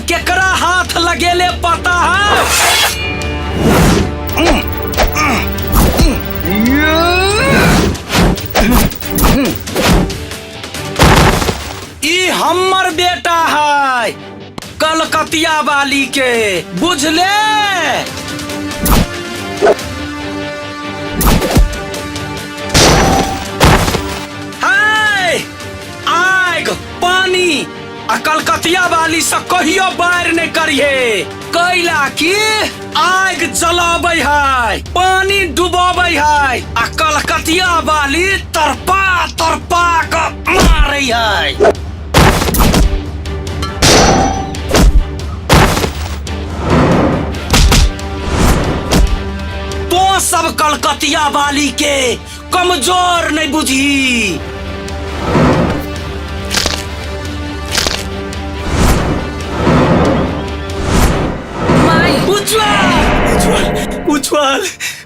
केकरा हाथ लगेले पता है? ई हमर बेटा है कलकतिया वाली के, बुझले? आग पानी आ कलकतिया वाली से कहियो बैर नहीं करिए, कैला की आग जलाबै है, पानी डुबाबै है, आ कलकतिया वाली तरपा तरपा के मारै है। तो सब कलकतिया वाली के कमजोर नहीं बुझी। उज्जवल उज्जवल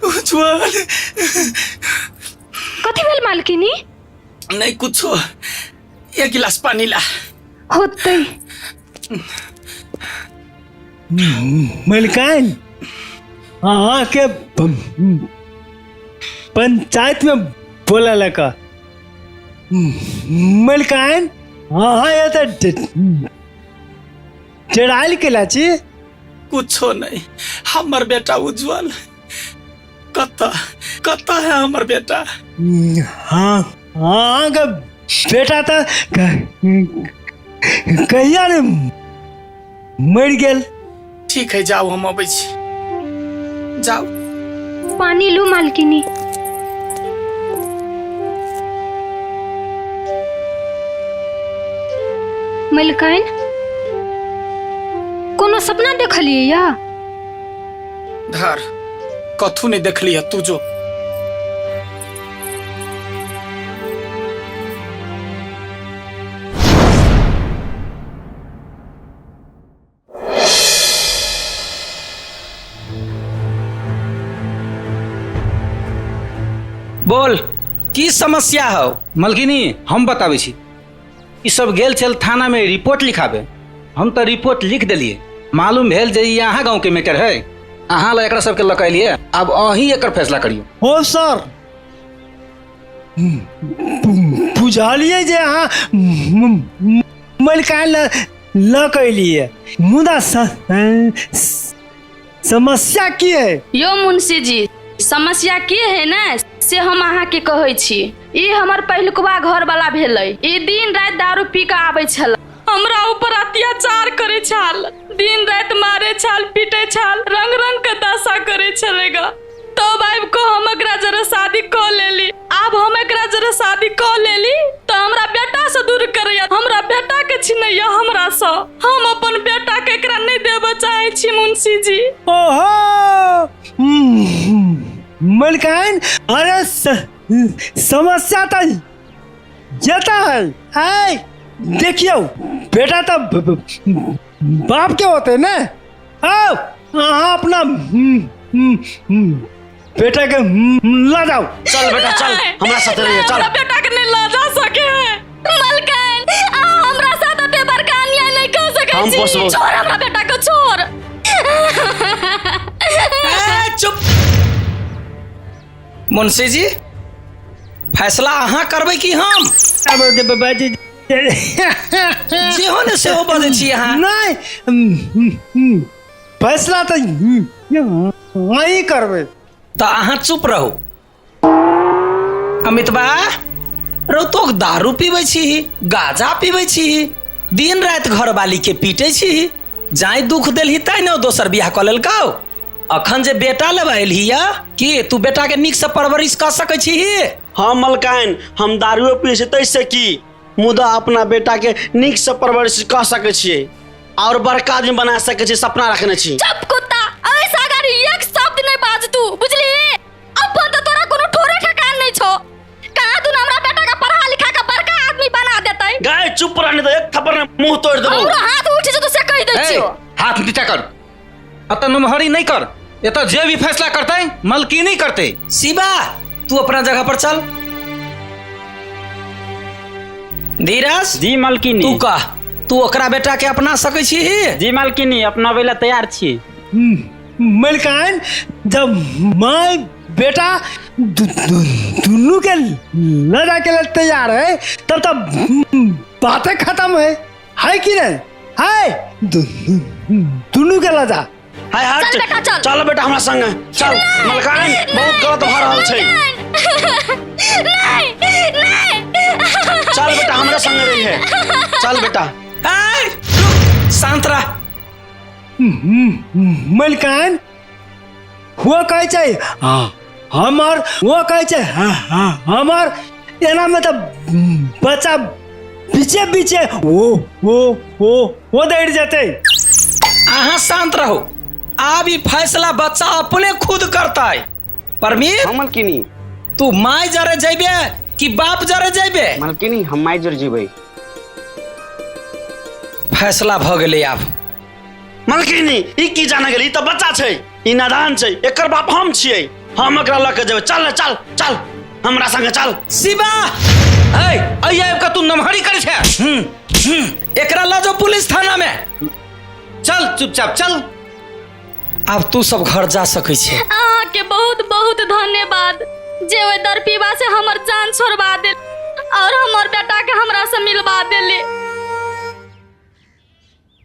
उज्जवल कथी भेल मालकिनी? नहीं कुछो, एक गिलास पानी ला। होते मलकान हाँ के पंचायत में बोला लगा मलकान हाँ ये तो चढ़ाई के लाची कुछो नहीं। हमर बेटा उज्जवल कत्ता कत्ता है हमर बेटा? हाँ हाँ का बेटा था कहिया ने मर गेल। ठीक है जाओ, हम अबै छी, जाओ। पानी लू मालकिनी। मलकान कोनो सपना देखलिए या? धर कथू नहीं देखली है तू जो। बोल की समस्या हो? मलकिनी हम बताबै छी। ई सब गेल छल थाना में रिपोर्ट लिखाबे, हम तो रिपोर्ट लिख दिलिए। मालूम भेल जे यहाँ गांव के मैटर है, अहाँ ला एकरा सबके लकैलिए। अब अहीं एकर फैसला करियो। हो सर बुझलिए जे अहाँ मलकान ल कैलिए, मुदा समस्या की है? यो मुंशी जी, समस्या की है ना से हम अहाँ के कहै छी। ई हमर पहिलुकवा घर वाला भेलै। ई दिन रात दारू पी के आबै छल, हमरा ऊपर अत्याचार करे छल, दिन रात मारे छल, पीटे छल, रंग रंग के दशा करे छलेगा। तब आबि को हम एकरा जरा शादी क लेली। अब हम एकरा जरा शादी क लेली तो हमरा बेटा से दूर करैया, हमरा बेटा के छिनैया हमरा से। हम अपन बेटा के एकरा नहीं देबे चाहे छी मुंशी जी। ओहो मलकान, अरे समस्या तो जता है। देखियो बेटा तो बाप के होते ना। आओ हाँ अपना बेटा के ला जाओ। चल बेटा चल, हमरा साथ रहिए चल। बेटा के नहीं ला जा सके है मलकान, हमरा साथ ते बड़का अन्याय नहीं कर सके हम पोसबो। छोड़ हमरा बेटा को छोड़। चुप। मुंशी जी फैसला अहाँ करबै कि हम? जे हो ने से हो बजै छी अहाँ। नहीं फैसला तो वही करबे। तो अहाँ चुप रहू। अमितबा रो तो दारू पीबै छी, गाजा पीबै छी, दिन रात घर वाली के पीटे छी, जाय दुख देलही तै ने दोसर बियाह क लेलकौ। अखन जे बेटा लेबा एलही या कि तू बेटा के नीक से परवरिश कर सकै छी? हाँ मलकान, हम दारू पिए से तैसे की मुदा अपना बेटा के नीक से परवरिश कर सकै छियै और बड़का आदमी बना सकै छी, सपना रखने छी। चुप कुत्ता, ऐसा गाड़ी एक शब्द नहीं बाज तू, बुझली? अपन तो तोरा कोनो ठोरे ठकान नहीं छो। कहां तू हमरा बेटा का पढ़ा लिखा के बड़का आदमी बना देतै? गाय चुप रहने दो, एक थप्पड़ में मुंह तोड़ देबो। और हाथ उठ जे तो से कह दै छियो। हाथ नीचा कर, अत नमहरी नहीं कर। ये तो जे भी फैसला करते मलकिनी करते। शिवा तू अपना जगह पर चल। धीरज जी मलकिनी। तू कह तू ओकरा बेटा के अपना सकै छी? जी मालकिनी अपनाबै ला तैयार छी। मलकान जब माँ बेटा दोनों के लड़ा के लिए तैयार है तब बातें खत्म है कि नहीं? है दोनों के लड़ा। हाय हट चल बेटा, चल। चल बेटा हमरा संग चल। मलकान बहुत गलत भ रहल छै। चल बेटा हमरा संग रही है। चल बेटा। ए, रुक, शांत रह। मलकान वो कहे छै हमार वो कहे छै हमार एना में तो बच्चा पीछे पीछे वो दौड़ जाते। अहाँ शांत रहो। अब ई फैसला बच्चा अपने खुद करता है। परमीत हम मालकिनी तू माय जरे जेबे कि बाप जरे जेबे? मालकिनी हम माय जर जेबै। फैसला भ गेलै आब। मालकिनी ई की जाने गेली? ई तो बच्चा छै, ई नादान छै, एकर बाप हम छियै। हम एकरा ल के जेबै। चल चल चल हमरा संगे चल। शिवा ए आइए का तू नमहरी करे छे। एकरा ल जाओ पुलिस थाना में। चल चुपचाप चल। अब तू सब घर जा सकै छे। अहाँ के बहुत बहुत धन्यवाद जे ओइ दरपीबा से हमर जान छोड़वा दे और हमर बेटा के हमरा से मिलवा देले।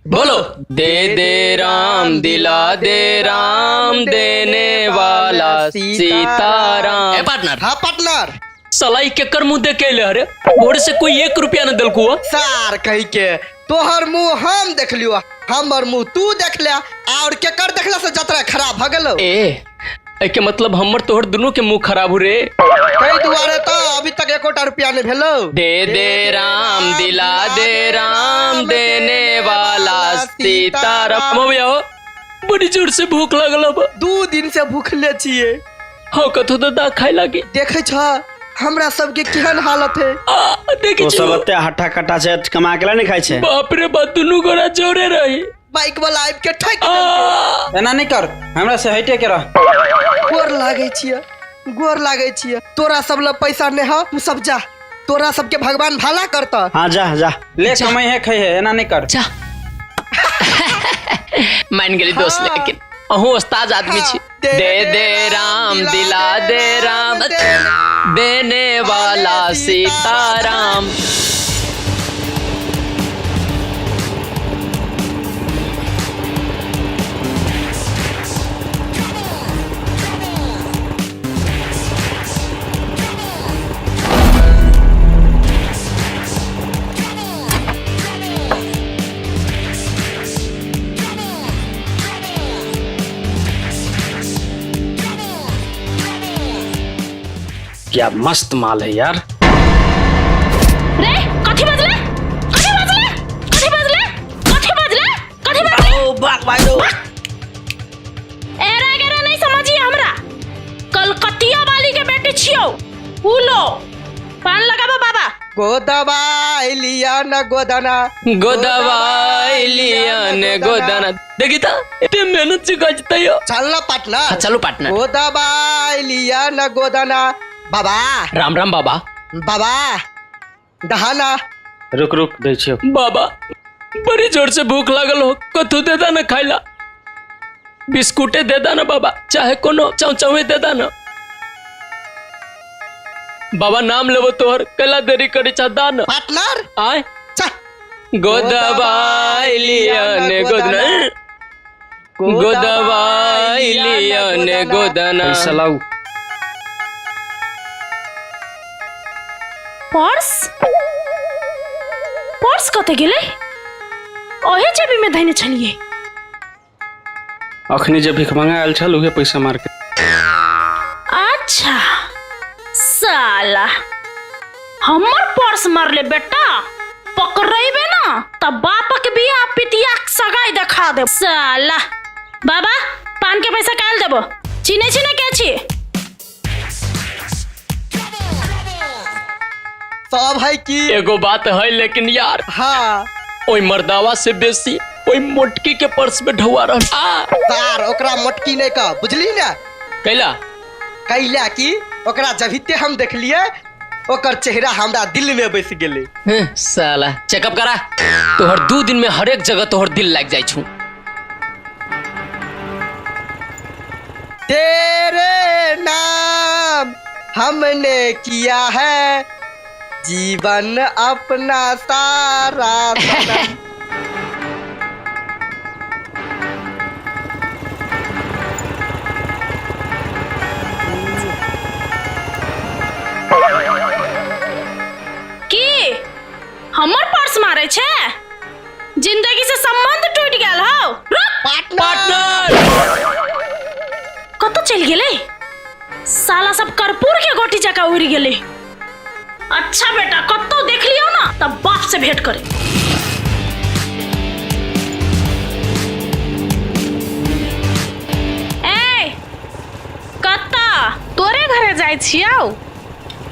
बोलो। दे दे राम दिला दे राम देने वाला सीताराम। पार्टनर। हाँ पार्टनर। सलाई के कर मुंह देखे ले अरे बोर्ड से कोई 1 रुपया न दिलको। सार कही के तोहर मुंह हम देख लियो, हमर मुंह तू देख ले और केकर देखला से जतरा खराब भ गेलो। ए के मतलब हमर तोहर दोनों के मुंह खराब हो रे। कई दुआरे तो अभी तक 1 रुपया नहीं भेलो। दे दे राम दिला दे राम देने वाला सीताराम। भैया हो बड़ी जोर से भूख लगल बा। 2 दिन से भूखले छिए। हाँ कथो तो दा खाए लागे। देखे छ हमरा सबके केहन हालत है। देखी तो सब एते हट्टा कट्टा से कमा के नहीं खाइ छै। बाप रे बाप दुनू गोरा जोरे रही। बाइक वाला आइब के ठक एना नहीं कर, हमरा से हटे के रह। गोर लागे छिए, गोर लागे छिए। तोरा सब ल पैसा नहीं है, तू सब जा। तोरा सबके भगवान भला करता। हाँ जा जा ले कमाई है खाई है, एना नहीं कर। जा मान गेली दोस्त हाँ। लेकिन अहू उस्ताद आदमी छी। दे दे राम दिला दे राम देने वाला सीताराम। क्या मस्त माल है यार। रे कथि बजले? कथि बजले? कथि बजले? कथि बजले? कथि बजले? ओ बाक भाई दो। एरा गेरा नहीं समझिए हमरा। कलकतिया वाली के बेटी छियो। उलो पान लगाबो बाबा। गोदबाई लिया न गोदना। गोदवाई लियन गोदना। देखी था इतने मेहनत से गजता यो। चलना पार्टनर। चलो पार्टनर। गोदबाई लिया न गोदना। बाबा राम राम बाबा। बाबा दहाना। रुक रुक दे छियो। बाबा बड़ी जोर से भूख लागल हो, कथू दे दा ना खाइला। बिस्कुटे दे दा ना बाबा, चाहे कोनो चौचौवे दे दा ना। बाबा नाम लेबो तोहर, कला देरी करी चा दा ना। पार्टनर आय चल। गोदवाई लियन गोदना। गोदवाई लियन गोदना। पैसा लाऊ। पर्स पर्स कते गेले? ओहे जेबी में धैने छलिए। अखनी जे भीख मंगा आयल छल उहे पैसा मार के। अच्छा साला हमर पर्स मारले बेटा। पकड़ेबे ना तब बापक बिया पितिया सगाई देखा दे साला। बाबा पान के पैसा काल देबो। चिने चिने के छी? सब है की एगो बात है लेकिन यार, हाँ ओई मर्दावा से बेसी ओई मोटकी के पर्स में ढुआ रहल। सार ओकरा मोटकी नहीं का बुझली ना। कैला कैला की ओकरा जभिते हम देख लिए ओकर चेहरा हमरा दिल में बस गेले। साला चेकअप करा, तोहर 2 दिन में हर एक जगह तोहर दिल लग जाई छू। तेरे नाम हमने किया है जीवन अपना सारा सनम। की हमर पर्स मारे छे? जिंदगी से संबंध टूट गेल हो। पार्टनर कत चल गेले? साला सब कर्पूर के गोटी जका उड़ गेले। अच्छा बेटा, कत्तो देख लियो ना तब बाप से भेंट करे। ए कत्ता तोरे घरे जाय छियौ?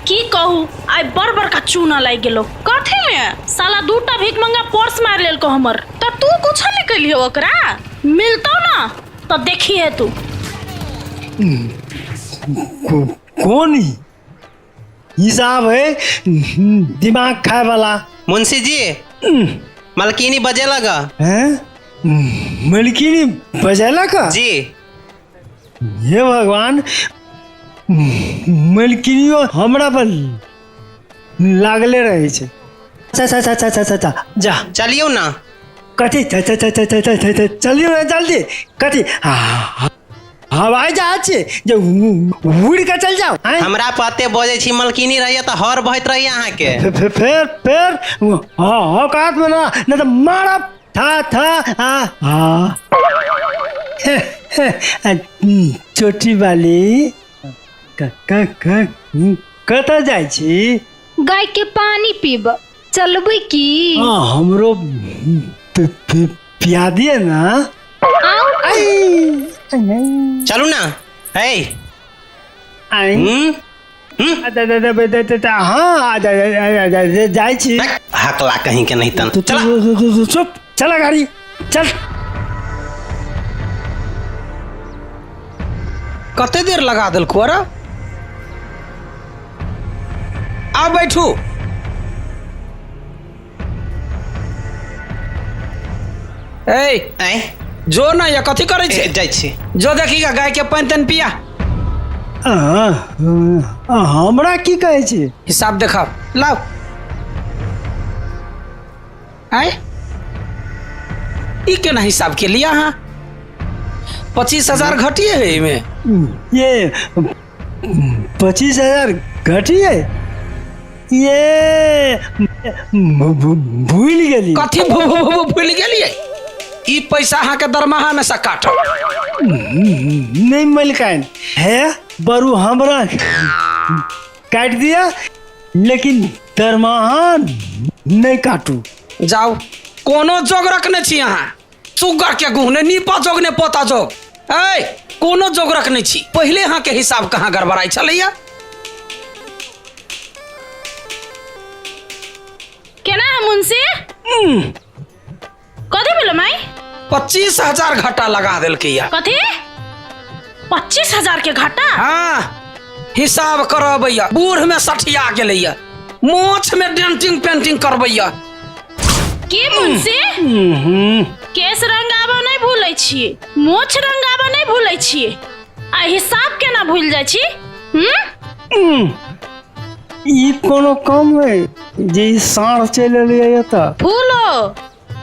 की कहू, आइ बड़ का चूना लाग गेलो। कथी में? साला 2टा भीख मंगा पर्स मार लेलको हमर। तो तू कुछ नहीं कलियो ओकरा? मिलतो ना तो देखिए तू। कौन हिसाब है दिमाग खाए वाला? मुंशी जी मलकीनी बजे लगा हैं? मलकिनी बजेला का? जी। हे भगवान, मलकिनियो हमरा पर लागले रहे छे। अच्छा जा चलियो ना। कथी चलियो ना जल्दी। कथी हवाई जहाज छे जो उड़ के चल जाओ। हमरा पते बजे छी मलकीनी रहिए तो हर बहत रही अहाँ के। फिर औकात में ना तो मारा था छोटी वाली कतऽ जाइ छी? गाय के पानी पीब, चलबै की? हमरो पिया दिए ना। चलू ना। है हाँ जाइ छी। हकला कहीं के नहीं तन। चुप चला गाड़ी चल। कते देर लगा दिलको? अरे आ बैठू। ऐ जो ना ये कथी करे छे? जाइ छी। जो देखिएगा गाय के पानी तन पिया। हमरा की कहे छी? हिसाब देखाओ, लाओ। आए ई केना हिसाब के लिया? हाँ 25,000 घटिए है इमे। ये 25,000 घटिए? ये भूल गेली। कथी भूल गेलिए? ई पैसा अहाँ के दरमाहा में से काटो। नहीं मलकान है बरू हमरा काट दिया, लेकिन दरमाहा नहीं काटू। जाओ, कोनो जोग रखने छी अहाँ? सुगर के गुहने नीपा जोग ने पोता जोग। ऐ कोनो जोग रखने छी? पहले अहाँ के हिसाब कहाँ गड़बड़ाई छलैया? केना है मुंशी? कथी बोलो माई? 25,000 घाटा लगा दिल के या। कथी? 25,000 के घाटा? हाँ हिसाब करो भैया। बूढ़ में सठिया गेलैया, मोछ में डेंटिंग पेंटिंग करबैया। की मुंशी? केस रंगाबा नहीं भूलै छियै, मोछ रंगाबा नहीं भूलै छियै, आ हिसाब केना भूल जाइ छी? ई कोनो काम है जे साँढ़ चल एलियै त? फूलो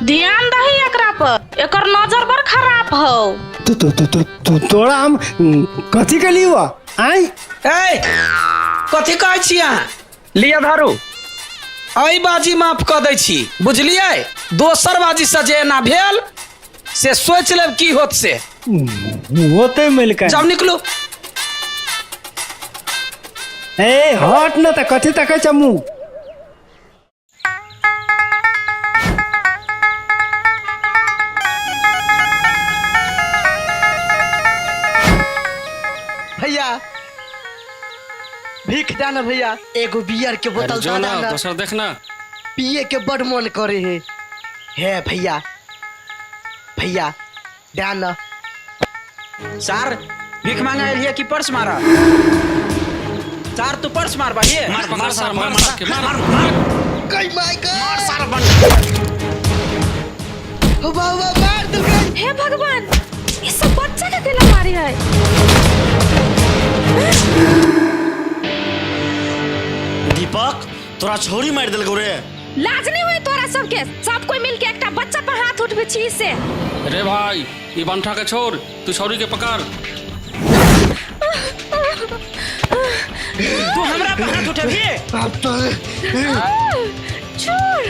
ध्यान दही एकरा पर, एकर नजर बड़ खराब हो। तोरा हम कथी के लियो? आई ए कथी कहै छी अहाँ? लिया धारू। आई बाजी माफ कऽ दै छी, बुझलियै? दोसर बाजी से जे एना भेल से सोच लेब की होत से। होते मिलकर जाओ निकलू। ए हट न त कथी तकै छ मुँह? भैया भीख दाना भैया, एगो बियर के बोतल दे देना। दोसर देखना। पिए के बड़ मन करे है भैया। भैया दाना। सर भीख मांगा एलिए कि पर्स मारा? चार तू पर्स मार भाई कई माय मार गॉड सारा बंडा। वाह वाह मार दिल गई। हे भगवान, ये सब बच्चा के केला मारी है। दीपक तोरा छोरी मार दिल रे। लाज नहीं हुई तोरा सबके? सब कोई मिलके एकटा बच्चा पर हाथ उठबे छी से। रे भाई ये बंठा के छोड़, तू छौरी के पकड़। तू हमरा पे हाथ उठेबी? अब तो छोड़।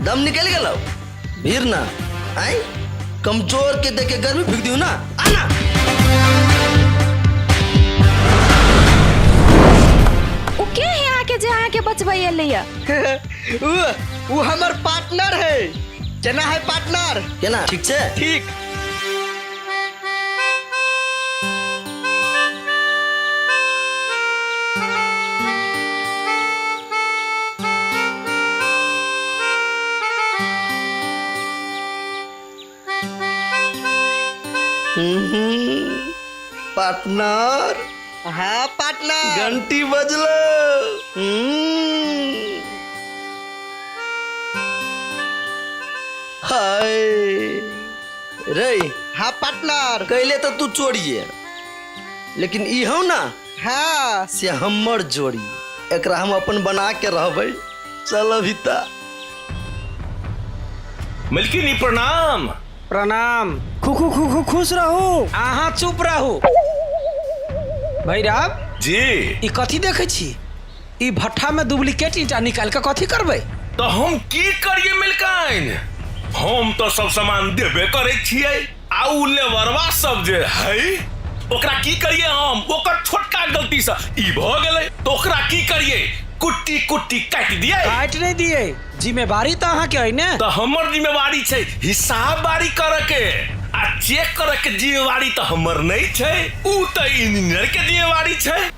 दम निकल गया भीड़ ना आई कमजोर के देखे गर्मी फेंक दियो ना आना। ओ के है आके जे आके बचबैया लिया? वो हमर पार्टनर है। केना है पार्टनर? केना ठीक से? ठीक। पार्टनर। हाँ पार्टनर। घंटी बजलो। हाय रे। हाँ पार्टनर। कहले तो तू छोड़िए लेकिन ई हो ना हाँ से हमर जोड़ी एकरा हम अपन बना के रहबै। चलो भीता। मलकिनी प्रणाम। प्रणाम। खुश रहो। अहाँ चुप रहू। भैरव जी ई कथी देखे छी? ई भट्ठा में डुप्लीकेट ईटा निकाल के कथी करबै? तो हम की करिए मिलकाइन? हम तो सब सामान देबे करे छिए। आउ लेबरवा सब जे है ओकरा की करिए? हम ओकर छोटका गलती से ई भ गेलै तो ओकरा की करिए? कुट्टी कुट्टी काट दिए। काट नहीं दिए, जिम्मेवारी तो अहाँ के है ने। तो हमर जिम्मेवारी छै हिसाब बारी करे के आ चेक करे के जिम्मेवारी तो हमर नहीं छै, ऊ तो इंजीनियर के जिम्मेवारी छै।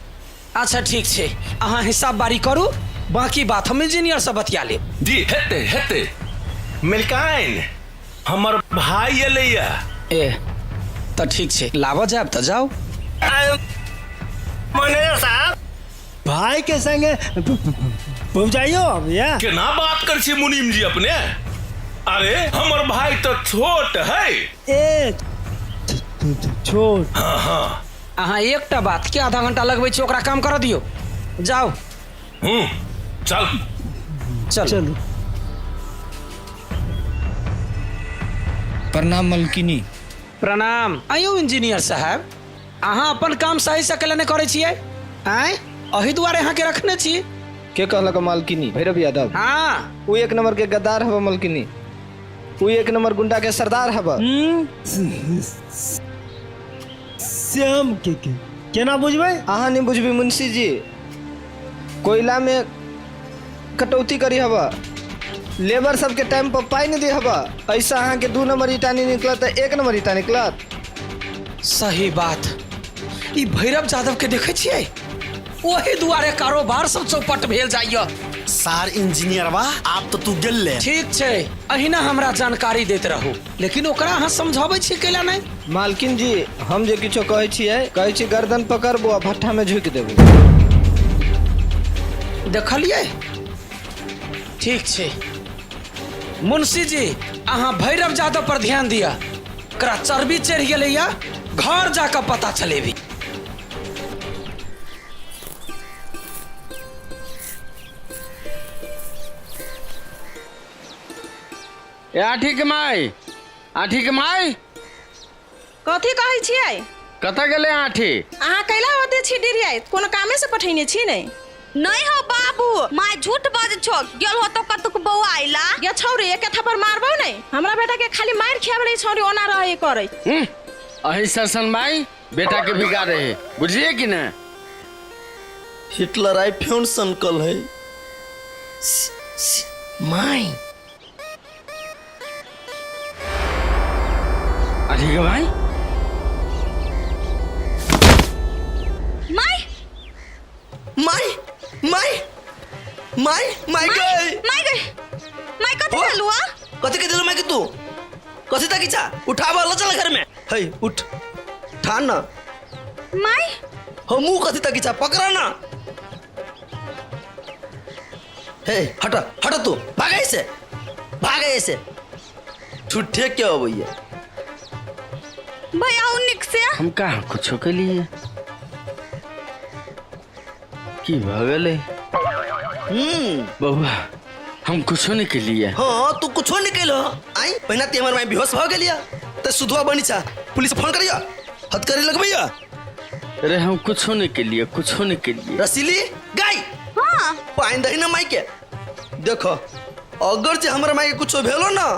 अच्छा ठीक छै, अहाँ हिसाब बारी करू, बाकी बात हम इंजीनियर से बतिया ले। जी हेते हेते। मिलकाइन हमर भाई एलैया। ए तो ठीक छै, लाबो जाब तो जाओ। मैनेजर साहब भाई के संगे पहुंचाइयो अब या केना बात कर छी मुनीम जी अपने? अरे हमर भाई तो छोट है। ए छोट। हाँ हाँ अहाँ एकटा बात के आधा घंटा लगबै छी ओकरा काम कर दियो। जाओ। चल चलो। प्रणाम मलकिनी। प्रणाम। आयो इंजीनियर साहब, अहाँ अपन काम सही से केले नहीं करे छियै? आय अही दुआरे अहाँ के रखने छी। के कहलक मालकिनी? भैरव यादव। हाँ वो एक नंबर के गद्दार हवा मलकिनी। वो एक नंबर गुंडा के सरदार हवा। श्याम के केना बुझबै? अहाँ नहीं बुझबी मुंशी जी। कोयला में कटौती करी हवा, लेबर सबके टाइम पर पाई नहीं दी हवा। ऐसा अहाँ के 2 नंबर ईटा नहीं निकलत तो 1 नंबर ईटा निकलत। सही बात। ई भैरव यादव के देखे छियै, वही दुआरे कारोबार सब चौपट भेल जाइए। सार इंजीनियर बा आप तो तू गेल ले। ठीक छे, अहिना हमरा जानकारी देते रहो, लेकिन ओकरा अहाँ समझाबै छी कैला नहीं? मालकिन जी हम जे किछो कहै छियै, कहै छी गर्दन पकड़बो आ भट्ठा में झुक देबो। देखलिए? ठीक छे। मुंशी जी अहाँ भैरव यादव पर ध्यान दिया, ओकरा चर्बी चढ़ गेलै या, घर जाकर पता चलेबी। आठी के माई, आठी के माई, कथी कहै छियै? कतऽ गेलै आठी? अहाँ कैला होते छी डिरियाई? कोनो कामे से पठैने छी नहीं? नहीं हो बाबू, माय झूठ बाज छो। गेल हो तो कतुक बौआ आइला। गे छौरी एके थप्पड़ मारबौ नहीं? हमरा बेटा के खाली मार खियाबले छौरी ओना रहे करे। अही सरसन माई बेटा के बिगाड़े है, बुझलिए कि ना? हिटलर आई फ्यून संकल है। माई आठी के माई, माय माई माई माई माई गई माय कथी कहलुआ? कथी के दिलो माई के तू? कथी तक इच्छा उठावा लो चल घर में। हे उठ ठान ना माय हमू कथी तक इच्छा पकड़ा ना। हे हटा हटा तू भागे से छुट्टे क्या हो भैया? भैया उनिक से हम कहाँ कुछ के लिए की भगल है बउआ, हम कुछ नहीं के लिए। हाँ तू कुछ निकल आई पहना ते हमर माई बेहोश भ गेलिया त सुधवा बनी चा पुलिस फोन करिया हद करे लग भैया। अरे हम कुछ नहीं के लिए। रसीली गाय हां पाइन दही ना माई के देखो, अगर जे हमर माई के कुछ भेलो ना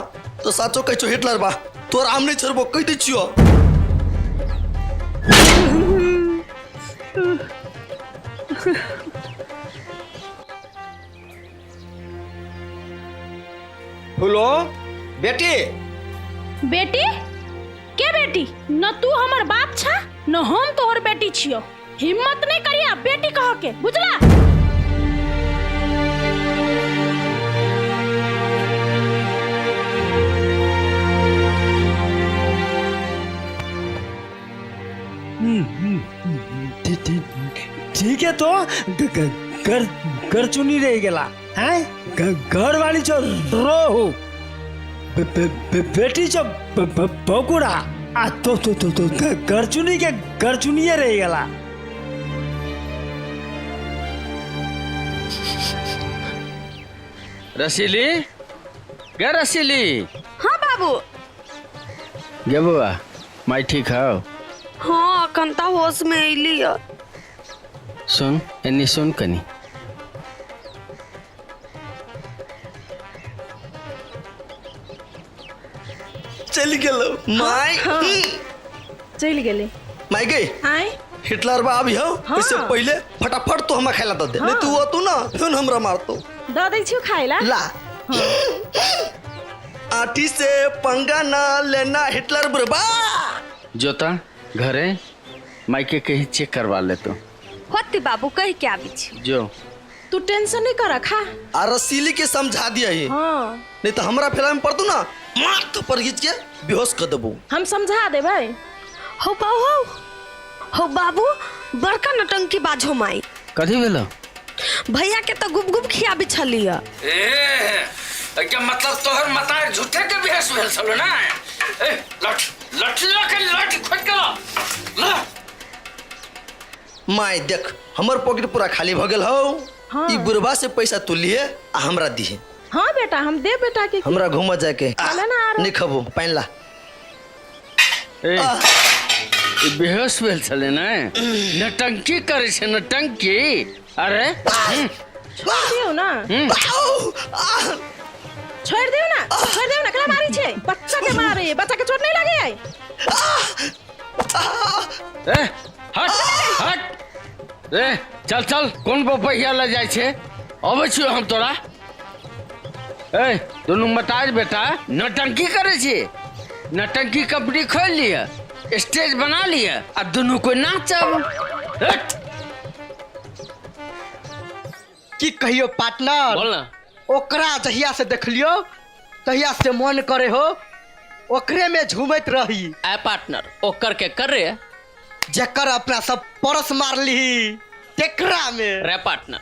तो साचो कहचो हिटलर बा तोर आम नहीं छोड़बो कह दै छियो। फुलो बेटी बेटी के बेटी? न तू हमर बाप छा न हम तोहर बेटी छियो। हिम्मत नहीं करिया बेटी कह के, बुझला? ठीक है तो घर चुनी रह गेला हैं? घर वाली चो रो बेटी चो बकुड़ा आ तो घर चुनी के घर चुनिए रह गेला। रसीली गे रसीली। हाँ बाबू। गे बुआ माई ठीक है? हाँ कंता होश में अइली। सुन एनी सुन कनी। चल गेलो माई। चल गेले माई गई आए हिटलर बा अभी हो। हाँ। इससे पहले फटाफट तो हम खाइला दे। नहीं तू तू ना फिर हमरा मारतो द दै छियो खाइला। ला आठी से पंगा ना लेना हिटलर बुरबा। जोता घरे माइके कहीं चेक करवा ले तो। होती बाबू कह के आबी छी। जो तू टेंशन नहीं कर खा। आ रसीली के समझा दिया ही। हाँ नहीं तो हमरा फिल्म में पड़तू ना मार तो पर खींच के बेहोश कर देबू। हम समझा दे भाई। हो बाबू बड़का नटंकी बाज हो माई। कथी भेलो? भैया के तो गुब गुब खियाबी छलिया। क्या मतलब तोहर मतार झूठे के बेहोश भेल छलो ना? ए लठ खोज के ला। माई देख हमर पॉकेट पूरा खाली भ गेल हो। हाँ। ई बुरबा से पैसा तू लिए आ हमरा दिहे। हाँ बेटा हम दे बेटा के। हमरा घूम जाके चले ना आरो। नहीं खबो पाइन ला। ए बेहोश भेल छले ना? नटंकी करे छे नटंकी। अरे छोड़ दियो ना। छोड़ दियो ना कला मारी छे। बच्चा के मारे बच्चा के चोट नहीं लगे आई। ए हट ए चल कौन बपैया ले जाय छे? अबै छियो हम तोरा। ए दोनों मताज बेटा नटंकी करे छे। नटंकी कंपनी खोल लिया, स्टेज बना लिया और दोनों को नाचब। की कहियो पार्टनर बोल ना। ओकरा जहिया से देखलियो तहिया से मन करे हो ओकरे में झूमत रही। ए पार्टनर ओकर के कर रे जेकर अपना सब परस मार ली तेकरा में। रे पार्टनर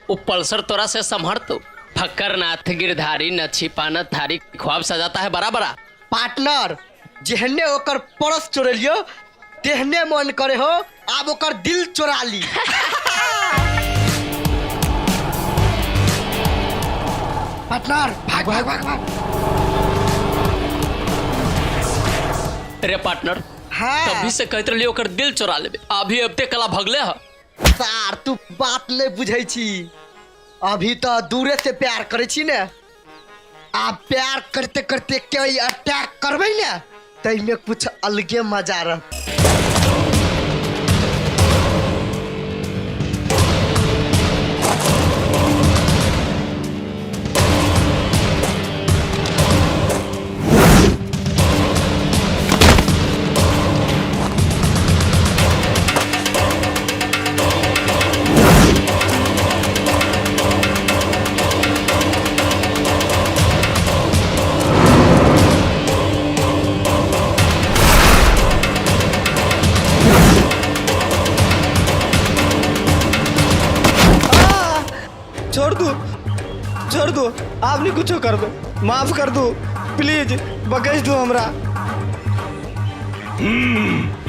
उ पल्सर तोरा से संभर तो फक्कर नाथ गिरधारी न छिपाना थारी ख्वाब सजाता है बड़ा बड़ा। पार्टनर जेहने ओकर परस चोरेलियो तेहने मन करे हो अब ओकर दिल चोरा ली। पार्टनर भाग भाग भाग भाग। रे पार्टनर हाँ तभी से कहते रहिए ओकर दिल चोरा लेबे अभी अब ते कला भगले ह। सार तू बात नहीं बुझे छी अभी तो दूरे से प्यार करे छी ने आप प्यार करते करते कोई अटैक करबे ने तई में कुछ अलगे मजा रह। छोड़ दो आप नहीं कुछ कर दो माफ कर दो प्लीज बकस दो हमरा।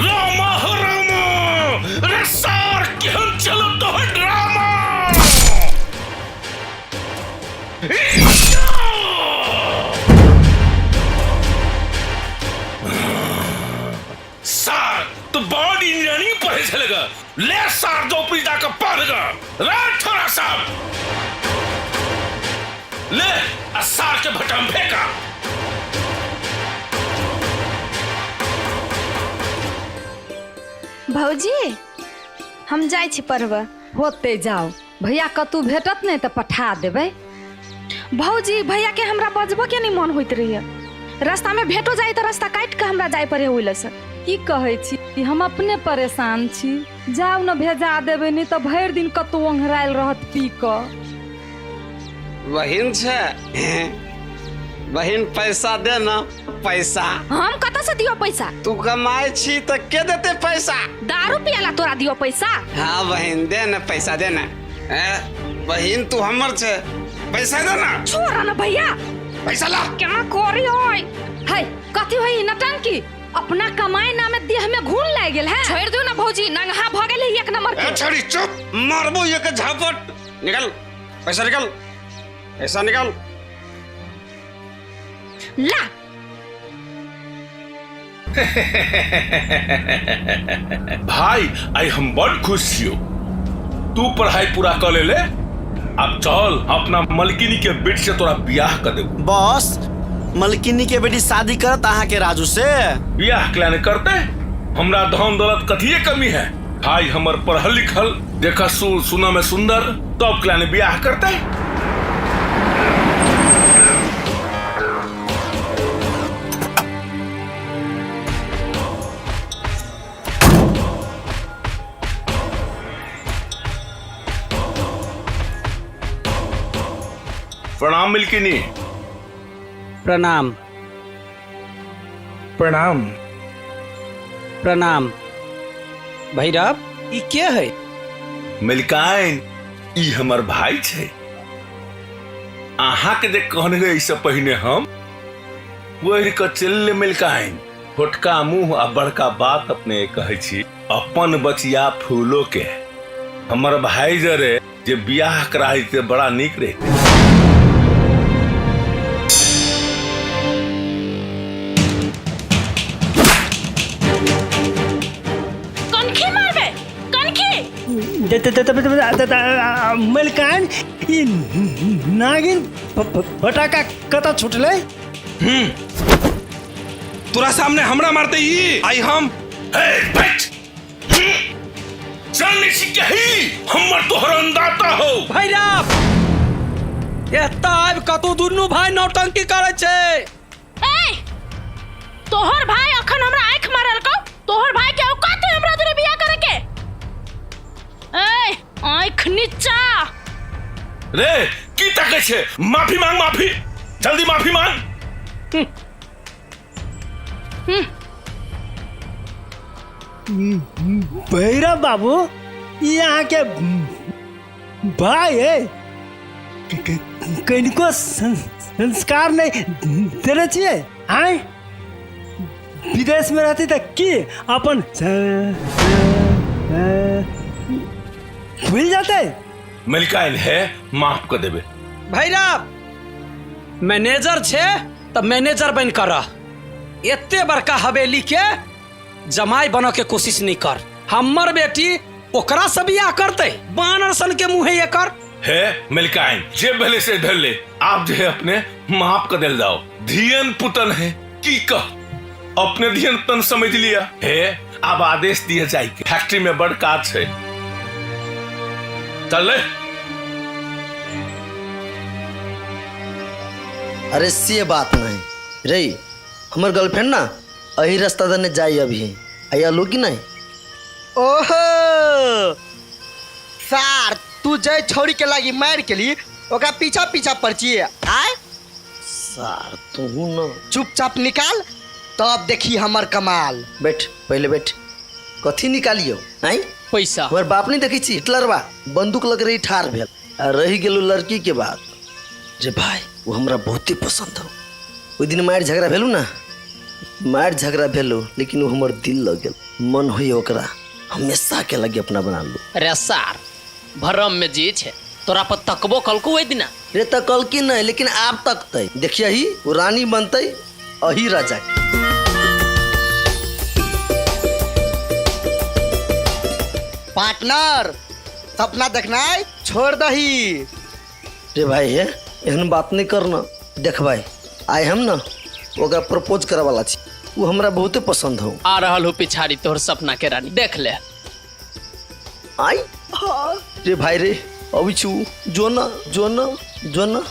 रामा हो रामा रे सार केहन चलो तो है ड्रामा। सार तो बॉडी नहीं पढ़े चलेगा ले सार दो पीटा का पालेगा रे थोड़ा सा ले असार के भटम फेंका। भौजी हम जाइ छी पढ़बे होते जाओ भैया कतू भेटत नहीं तो पठा देबै। भौजी भैया के हमरा बजबो के नहीं मन होइत रहिए रास्ता में भेटो जाए तो रास्ता काट के हमरा जाय पड़े ओइले से। की कहै छी हम अपने परेशान छी जाओ न भेजा देबै नहीं तो भरि दिन कतौ ओंघराइल रहत पी क। बहिन छे बहिन पैसा दे ना पैसा। हम कत से दियो पैसा तू कमाए छी तो के देते पैसा। दारू पियाला तोरा दियो पैसा। हाँ बहिन दे ना पैसा दे ना बहिन तू हमर छे पैसा दे ना। छोरा ना भैया पैसा ला क्या करी होय है कथी होई नटंकी अपना कमाए नामे देह में घून लाग गेल है। छोड़ दो ना भौजी नंगा भ गेल एक नंबर के। छोड़ी चुप मारबो एक झापट। निकल पैसा निकल पैसा निकल ला। भाई आई हम बड़ खुश छियो तू पढ़ाई पूरा कर ले ले अब चल अपना मलकिनी के बेटी से तोरा बियाह कर दे। बॉस मलकिनी के बेटी शादी करत अहाँ के राजू से बियाह के लाने करते हमरा धन दौलत कथिए कमी है। भाई हमर पढ़ल लिखल देखा सुना में सुंदर तब के लाने बियाह करते। प्रणाम मिल्किनी। प्रणाम प्रणाम प्रणाम भैरव ई के है। मिल्काइन ई हमर भाई छे अहाँ के जे कहने गए इससे पहले हम वही के चल मिल्काइन छोटका मुंह आ बड़का बात अपने कहे छी अपन बचिया फूलो के हमर भाई जरे जे बियाह कराई ते बड़ा निक रहते। मलकान नागिन फटाका कता छुटले। तोरा सामने हमरा मारते ही आई हम हमर तोहर अंदाता हो। भैरव एता आब कतौ दुनू भाई नौटंकी करे छे। ए तोहर भाई अखन हमरा आंख मारल को तोहर भाई के औकात है हमरा तोरे बियाह करे के। ए आंख नीचा रे की तके छे माफी मांग माफी जल्दी माफी मांग भैरव बाबू ये यहाँ के भाई है कनिको संस्कार नहीं देने चाहिए आए विदेश में रहती तो की अपन भूल जाते मलिकाइन है माफ कर देबे भैरव मैनेजर छे तब मैनेजर बन कर एते बड़का हवेली के जमाई बनो के कोशिश नहीं कर हमर बेटी ओकरा से बियाह करते बानर सन के मुंहे ये कर है मलिकाइन जे भले से ढल ले आप जो है अपने माफ कर दिल जाओ धियन पुतन है की कह अपने धियन तन समझ लिया है अब आदेश दिया जाए फैक्ट्री में बड़ काज है चल ले अरे से बात नहीं रे हमर गर्लफ्रेंड ना अही रास्ता दने जाई अभी आया लो कि नहीं ओहो सर तू जय छोड़ी के लागी मार के लिए ओका पीछा पीछा पर्ची आए सार तू न चुपचाप निकाल तब देखी हमर कमाल। बैठ पहले बैठ कथी निकालियो आई पैसा हमर बाप नहीं देखी छी हिटलर बा बंदूक लग रही ठार भेल आ रही गेलो लड़की के बाद जे भाई वो हमरा बहुत ही पसंद हो ओइ दिन मार झगड़ा भेलू ना मार झगड़ा भेलो लेकिन वो हमर दिल लग गेल मन होई ओकरा हमेशा के लगे अपना बना लो अरे सार भरम में जी छे तोरा पर तकबो कलको ओइ दिना रे तक कल की नहीं लेकिन आप तकते देखिए ही वो रानी बनते अही राजा की पार्टनर सपना देखना है छोड़ दही रे भाई है एहन बात नहीं करना देख भाई आए हम ना ओकरा प्रपोज करे वाला छी वो हमरा बहुते पसंद हो आ रहल हो पिछाड़ी तोहर सपना के रानी देख ले आई रे भाई रे अभी छू जो ना जो ना जो ना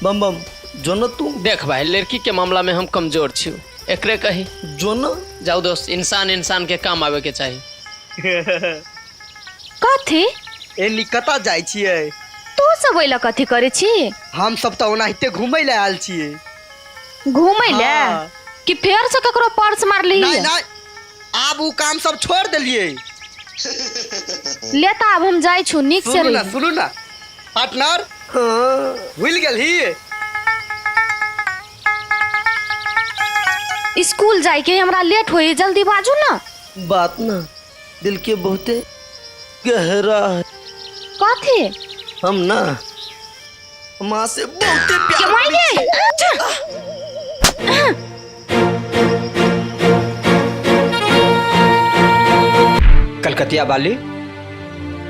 बम बम जो ना तू देख भाई लड़की के मामला में हम कमजोर छी एकरे कही जो ना जाओ दोस्त इंसान इंसान के काम आवे के चाहिए कथी ए निकता जाय छियै तू सब ओइला कथी करे छी हम सब तो ओनाहिते घूमै ले आयल छियै घूमै ले हाँ। कि फेर से ककरो पर्स मार ली नहीं नहीं आब उ काम सब छोड़ देलिए लेता अब हम जाय छु निक से रही सुनू ना पार्टनर भूल गेल ही स्कूल जाय के हमरा लेट होई जल्दी बाजू ना बात ना दिल के बहुते गहरा है कथी हम ना माँ से बहुते प्यार मायने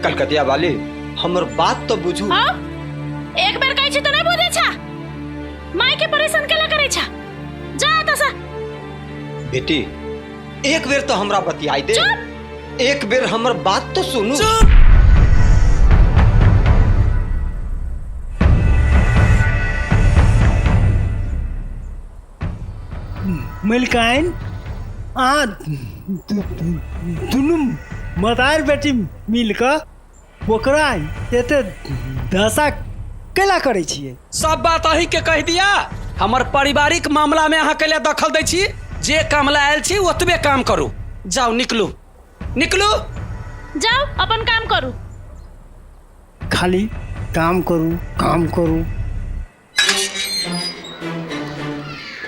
कलकतिया वाली हमर बात तो बुझू हाँ? एक बार कहै छी तो नहीं बुझे छा माय के परेशान केला करे छा जा त सा बेटी एक बेर तो हमरा बतियाई दे एक बेर हमर बात तो सुनू मलिकाइन आ दुनू मदार बेटी मिलकर ओकरा एते दशा केला करे छिए सब बात अही के कह दिया हमर पारिवारिक मामला में अहाँ कैले दखल दै छी जे काम ला आयल छी ओतबे काम करू जाओ निकलू निकलू जाओ अपन काम करू खाली काम करू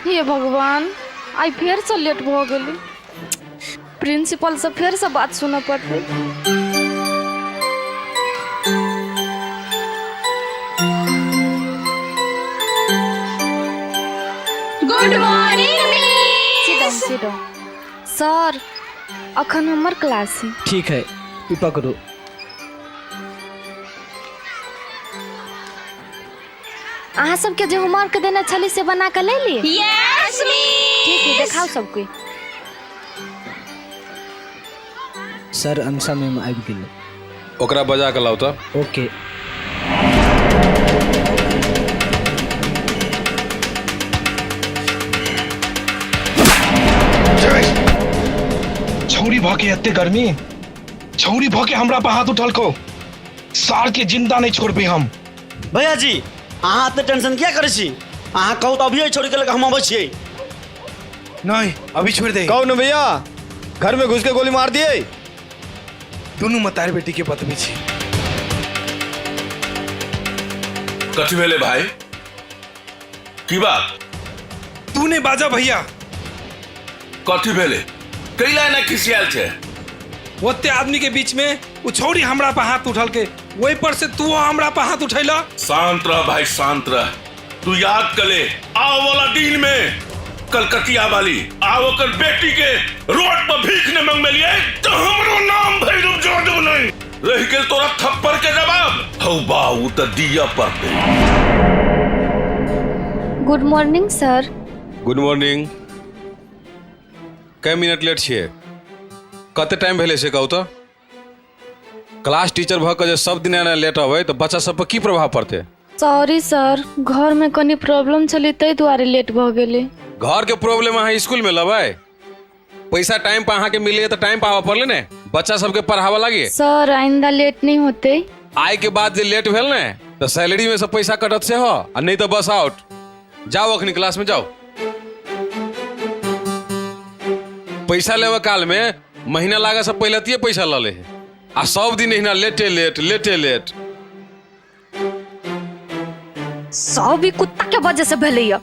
हे भगवान आई फिर से लेट भ गेली प्रिंसिपल से फिर से बात सुनना पड़ते गुड मॉर्निंग सीधा सर अखन हमर क्लास है ठीक है पकड़ो अहाँ सबके जो होमवर्क देने छली से बना के ले ली यस ठीक है देखाओ सबको सर अंशा मैम आबि गेल ओकरा बजा के लाओ तो ओके छौरी भके एते गर्मी छौरी भके हमरा पर हाथ उठल को सार के जिंदा नहीं छोड़बे हम भैया जी अहाँ इतने टेंशन क्या करे छी अहाँ कहू तो अभी छोड़ के हम अबै छियै नहीं अभी छोड़ दे। कहो न भैया घर में घुस के गोली मार दिए। दोनों मतार बेटी के बदतमीजी। कथी भेले भाई की बात तूने बाजा भैया। कथी भेले कैला ना खिसियाल छे ओते आदमी के बीच में वो छौरी हमरा पर हाथ उठल के वही पर से तू हमरा पर हाथ उठैला। शांत रह भाई शांत रह। तू याद कर ले आओ वाला दिन में कलकतिया वाली आओ कर बेटी के रोड पर भीख ने मांग में लिए तो हमरो नाम भैरव जादव नहीं रह गेल तोरा थप्पड़ के जवाब हौ बाऊ त दिया पर पे। Good morning sir. Good morning. कै मिनट लेट छिए कते टाइम भेले से कहू तो क्लास टीचर भ के सब दिन एना लेट अबै तो बच्चा सब पर की प्रभाव पड़ते। सॉरी सर घर में कनी प्रॉब्लम चली तै दुआरे लेट भ गेली। घर के प्रॉब्लम अहाँ स्कूल में लबै पैसा टाइम पर अहाँ के मिले तो टाइम पर आवा पड़ले ने बच्चा सबके पढ़ावा लगे। सर आइंदा लेट नहीं होते। आय के बाद जे लेट भेल ने तो सैलरी में से पैसा कटत से हो और नहीं तो बस आउट। जाओ अखनी क्लास में जाओ। पैसा लेवे काल में महीना लागा से पहले पैसा ल ले आ सब दिन हिना लेटे लेट। सब भी कुत्ता के वजह से भेलैया।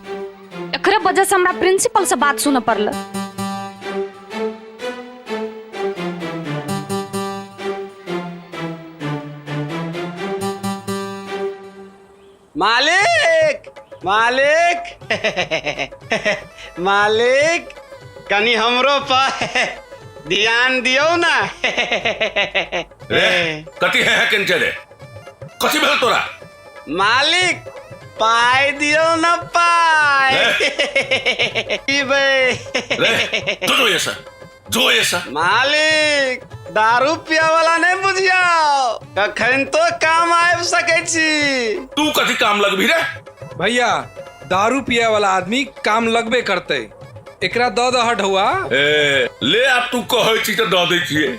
एकरे वजह से हमरा प्रिंसिपल से बात सुन पड़ल। मालिक मालिक मालिक कनी हमरो पर ध्यान दियो ना। कथी है केन रे कथी भेल तोरा मालिक पाई दियो ना पाई। जो ऐसा मालिक दारू पिया वाला नहीं बुझियाओ कखन तो काम आब सकै छी। तू कथी काम लगबी रे भैया दारू पिया वाला आदमी काम लगबे करते एकरा द हटुआ ले आप तू कहै छी त द दै छियै।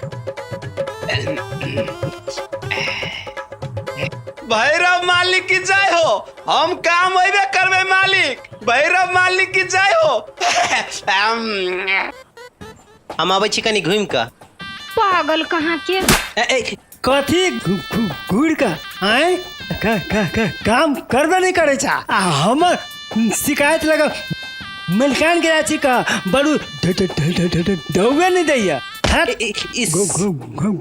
भैरव मालिक की जय हो हम काम अबे करबे मालिक भैरव मालिक की जय हो। हम आबै छी कनी घूम का। पागल कहाँ के कथी घूर का आए काम करबे नहीं करे छा हमर शिकायत लगा मलकान के राची का बड़ू दौवे नहीं दैया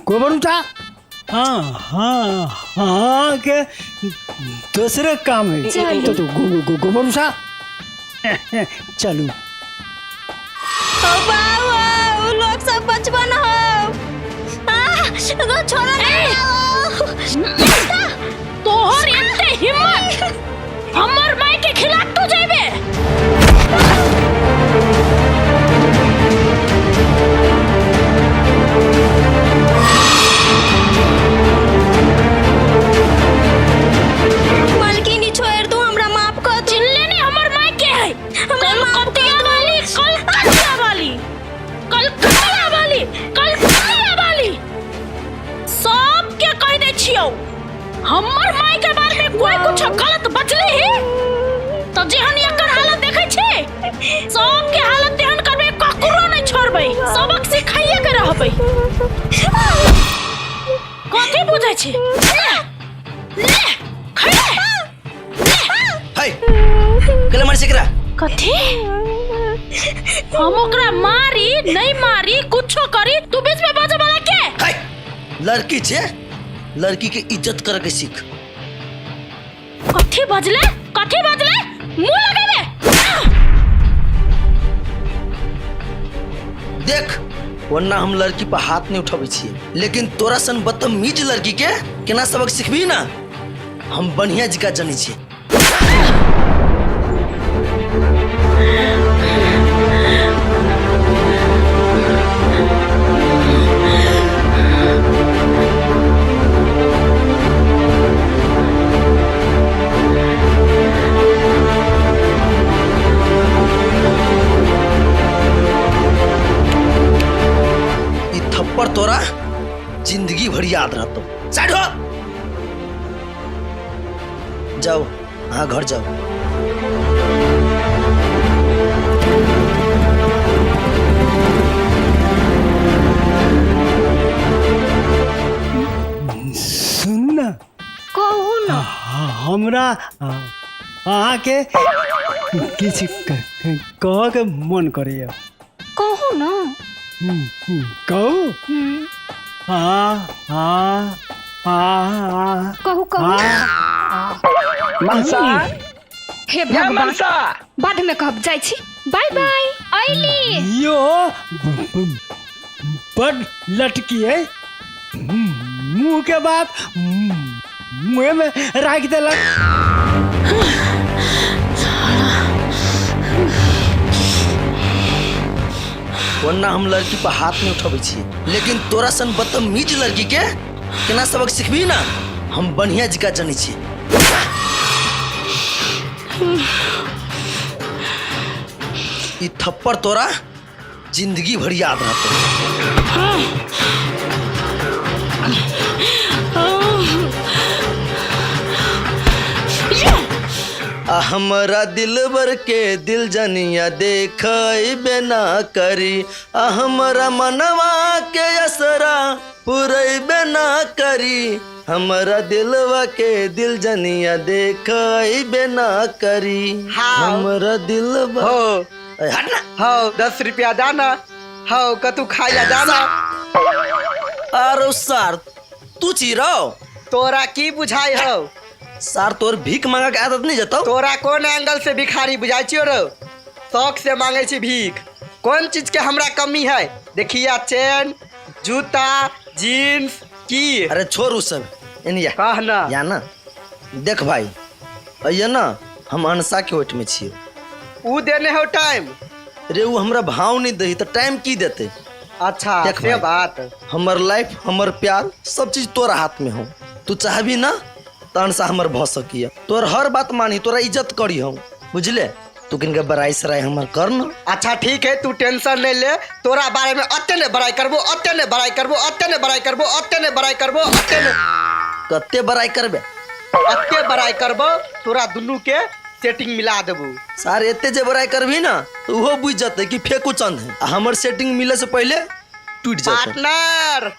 गोबर उठा। हाँ के दूसरे काम है तो गोबर उठा। चलो लोग सब बचपन हो छोड़ा तोहर एते हिम्मत हमर माई के खिलाफ तू जेबे। मालकिनी छोड़ दो हमरा माफ कर दो। चिल्ले नहीं हमर माई के है कलकतिया वाली सब के कह दे छियो हमर माई के बारे में कोई कुछ गलत बचले ही तो जेहन एकर हालत देखे छे सब के हालत तेहन करबे ककरो नहीं छोड़बे सबक सिखाइए के रहबे। कथि बुझै छे ले खड़े हाय कले मार सिकरा कथि हम ओकरा मारी नहीं मारी कुछो करी तू बीच में बाजे वाला के। हाय लड़की छे लड़की के इज्जत करे के सीख। कथि बजले मुंह लगाबे। देख वरना हम लड़की पर हाथ नहीं उठाबै छियै लेकिन तोरा सन बदतमीज लड़की के केना सबक सिखबी ना हम बढ़िया जिका जानी छियै। थप्पड़ तोरा जिंदगी भर याद रहतो। साइड हो जाओ, हाँ घर जाओ। सुनू ना, कहू ना। हमरा अहाँ के किछु कह के मन करैया। कहू ना। कहू। कहू कहू। हे भगवान, बाद में कहब जाइ छी। Bye bye. आइली यो बड़ लटकी है, मुंह के बात मुंह में राख देलक। वरना हम लड़की पर हाथ नहीं उठाबै छी, लेकिन तोरा सन बदतमीज लड़की के केना सबक सिखबी ना, हम बढ़िया जिका जानी छी। ई थप्पड़ तोरा जिंदगी भर याद रहते। हमरा दिलबर के दिल जनिया देखबे ना करी, हमरा मनवा के असरा पुरैबे ना करी, हमरा दिलवा के दिल जनिया देखबे ना करी। हमरा दिलवा हटना। हाँ 10 रुपया दाना, हाँ कतू खाया दाना। अरे सर तू चीरो, तोरा की बुझाई हो? सर तोर भीख मांगा के आदत नहीं जतो। तोरा कौन एंगल से भिखारी बुझाई छियो रो? शौक से मांगे छी भीख। कौन चीज के हमरा कमी है? देखिया चेन, जूता, जीन्स की। अरे छोड़ उ सब, इनिया कहना या ना देख भाई, अइया ना हम अनसा के ओट में छियो। उ देने हो टाइम। रे उ हमरा भाव नहीं दही तो टाइम की देते? अच्छा देख से भाई, बात। हमर लाइफ, हमर प्यार, सब चीज तोरा हाथ में हो। तू चाहबी ना तो अनसा हमर भ सकिया। तोर हर बात मानी, तोरा इज्जत करी हम, बुझले? तू किनके बड़ाई सराय हमर कर ना। अच्छा ठीक है, तू टेंशन नहीं ले। तोरा बारे में अत्ते ने बड़ाई करबो, अत्ते ने बड़ाई करबो, अत्ते ने बड़ाई करबो, अत्ते ने बड़ाई करबो, अत्ते ने। कत्ते बड़ाई करबे? अत्ते बड़ाई करबो, तोरा दुनू के सेटिंग मिला देबो। सारे एते जे बड़ाई करबी ना तो वो बुझ जाते कि फेकू चंद है। हमर सेटिंग मिले से पहले टूट जाते। पार्टनर,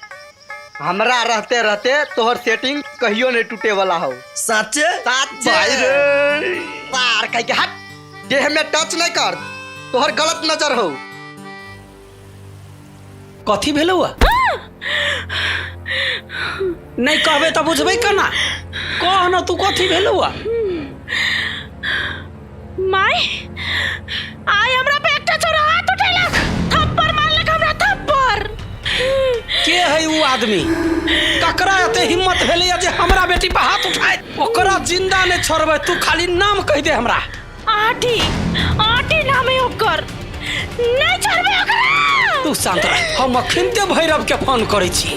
हमरा रहते रहते तोहर सेटिंग कहियो नहीं टूटे वाला हो। साचे? साचे पार कह के हट। देह में टच नहीं कर, तोहर गलत नजर हो। कथी भेलौ? नहीं कहबे तो बुझबे केना? कह न तू कथी भेलौ? माय आय हमरा पे एकटा छोरा हाथ उठेलक, थप्पड़ मारलक हमरा, थप्पड़। के है वो आदमी? ककरा एते हिम्मत भेलै जे हमरा बेटी पे हाथ उठाए? ओकरा जिंदा नहीं छोड़बै, तू खाली नाम कह दे हमरा। आटी आटी नाम है ओकर, नहीं छोड़बे ओकरा। तू शांत रह, हम अखिनते भैरव के फोन करै छी।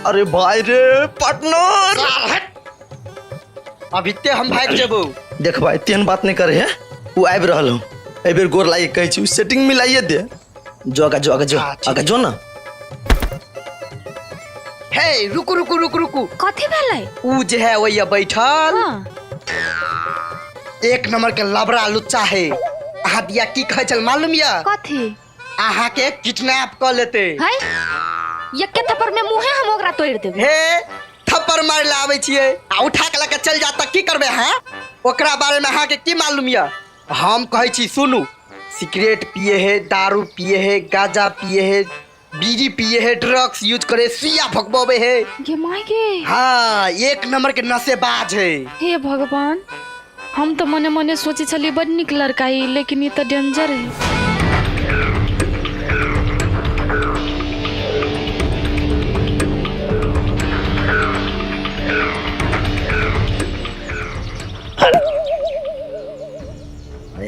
अरे भाई रे पार्टनर, अभी ते हम भाग जेबो। देख भाई तेन बात नहीं करे है, वो आबि रहल हो। ए बेर गोर लागे कहै छी, सेटिंग मिलाइए दे। जो आगा जो आगा जो आगा जो ना। हे रुकू रुकू रुकू रुकू। कथी भेलै? उ जे है वही बैठल, हाँ। एक नंबर के लबड़ा लुच्चा है। अहाँ दिया की कहै छल मालूम या? कथी? अहाँ के किडनैप कर लेते। है यक्के थप्पड़ में मुंहे हम ओकरा तोड़ देबै। हे थप्पड़ मार ले आबै छियै आ उठा के लेके चल जाता की करबे? हाँ ओकरा बारे में अहाँ के की मालूम या? हम कहै छी सुनू, सिगरेट पिए है, दारू पिए है, गांजा पिए है, बीड़ी पिए है, ड्रग्स यूज करे, सुइया भगबोबे है। ये माय गे। हाँ एक नंबर के नशेबाज है। हे भगवान, हम तो मने मने सोचे छली बड़ निक लड़का है, लेकिन ये तो डेंजर है।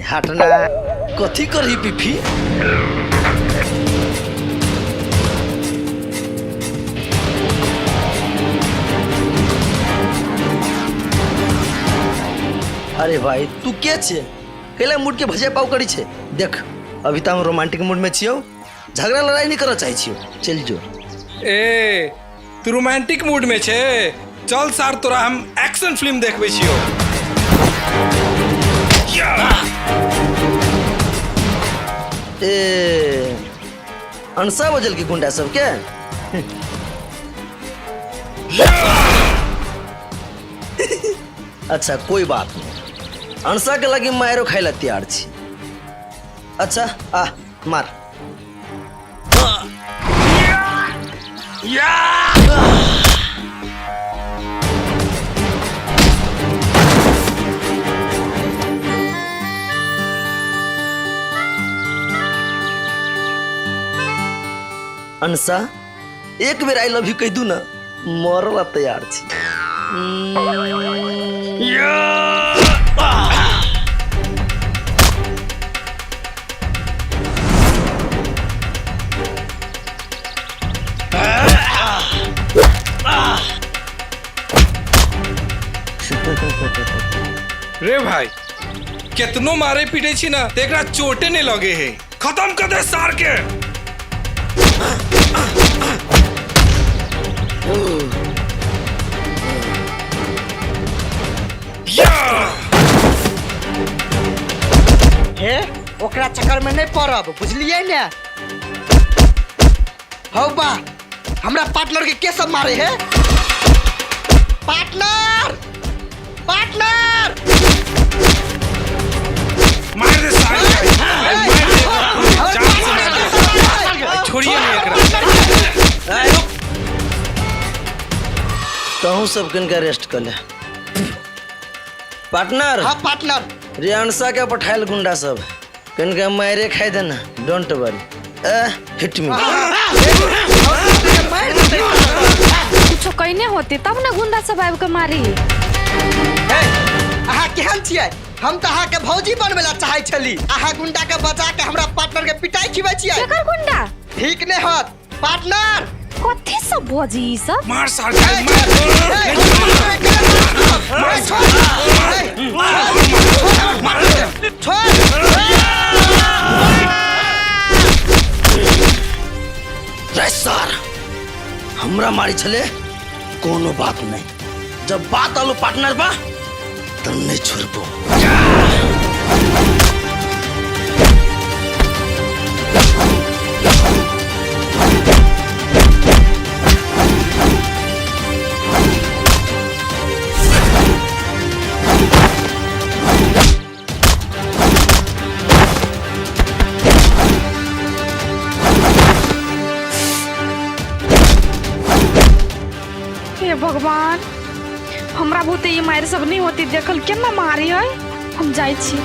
हटना, कथी करही पिफी? अरे भाई तू के छे? कैला मूड के भजे पाव करी छे? देख अभी तो हम रोमांटिक मूड में छियो, झगड़ा लड़ाई नहीं करना चाहे छियो। चल जो। ए तू रोमांटिक मूड में छे, चल सार तोरा हम एक्शन फिल्म देखबे छियो। ए अनसा बजल की गुंडा सब के अच्छा कोई बात नहीं, अनसा के लगी मारो खाई ला तैयार छी। अच्छा आ मार। अनसा एक बेर आई लव यू कह दू ना, मरला तैयार छी। रे भाई कितनो मारे पीटे छी ना तेकरा चोटे नहीं लगे है। खत्म कर दे सार के। हे ओकरा चक्कर में नहीं पड़ब, बुझलिए ने। हौ बा हमरा पार्टनर के सब मारे है। पार्टनर पार्टनर मार दे सार के। छोड़िए नहीं एकरा। कहूँ सब किन का रेस्ट कर ले। पार्टनर। हाँ पार्टनर। रियांशा के पठाइल गुंडा सब किन का मारे खाई देना, डोंट वरी। Hit me. कुछ कहने होते तब ना गुंडा सब आबि के मारी। अहाँ केहन छियै? हम तो अहाँ के भौजी बनवेला चाहे छली। अहाँ गुंडा के बचा के हमरा पार्टनर के पिटाई खिबै छियै। केकर गुंडा? ठीक नहीं होत पार्टनर। कथी सब भौजी ई सब? मार सार के रे सार हमरा मारी छले कोनो बात नहीं, जब बात आलो पार्टनर बा तो नहीं छोड़बो। हे भगवान, हमरा भूते ये मार सब नहीं होती देखल केना मारी है। हम जाई छी।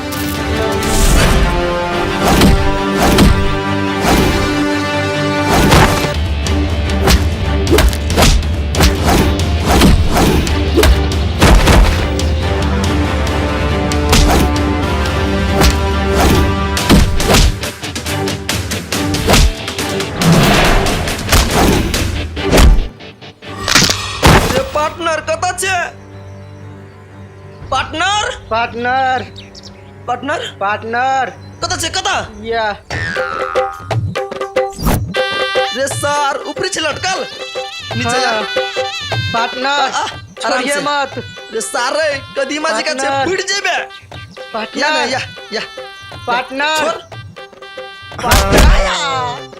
पार्टनर कता छे? पार्टनर पार्टनर पार्टनर पार्टनर कता छे? कता या रे सार ऊपरी छे लटकल, नीचे जा। पार्टनर छोड़िए मत रे सार रे, कदीमा जी का छे फुट जेबे। पार्टनर या पार्टनर पार्टनर।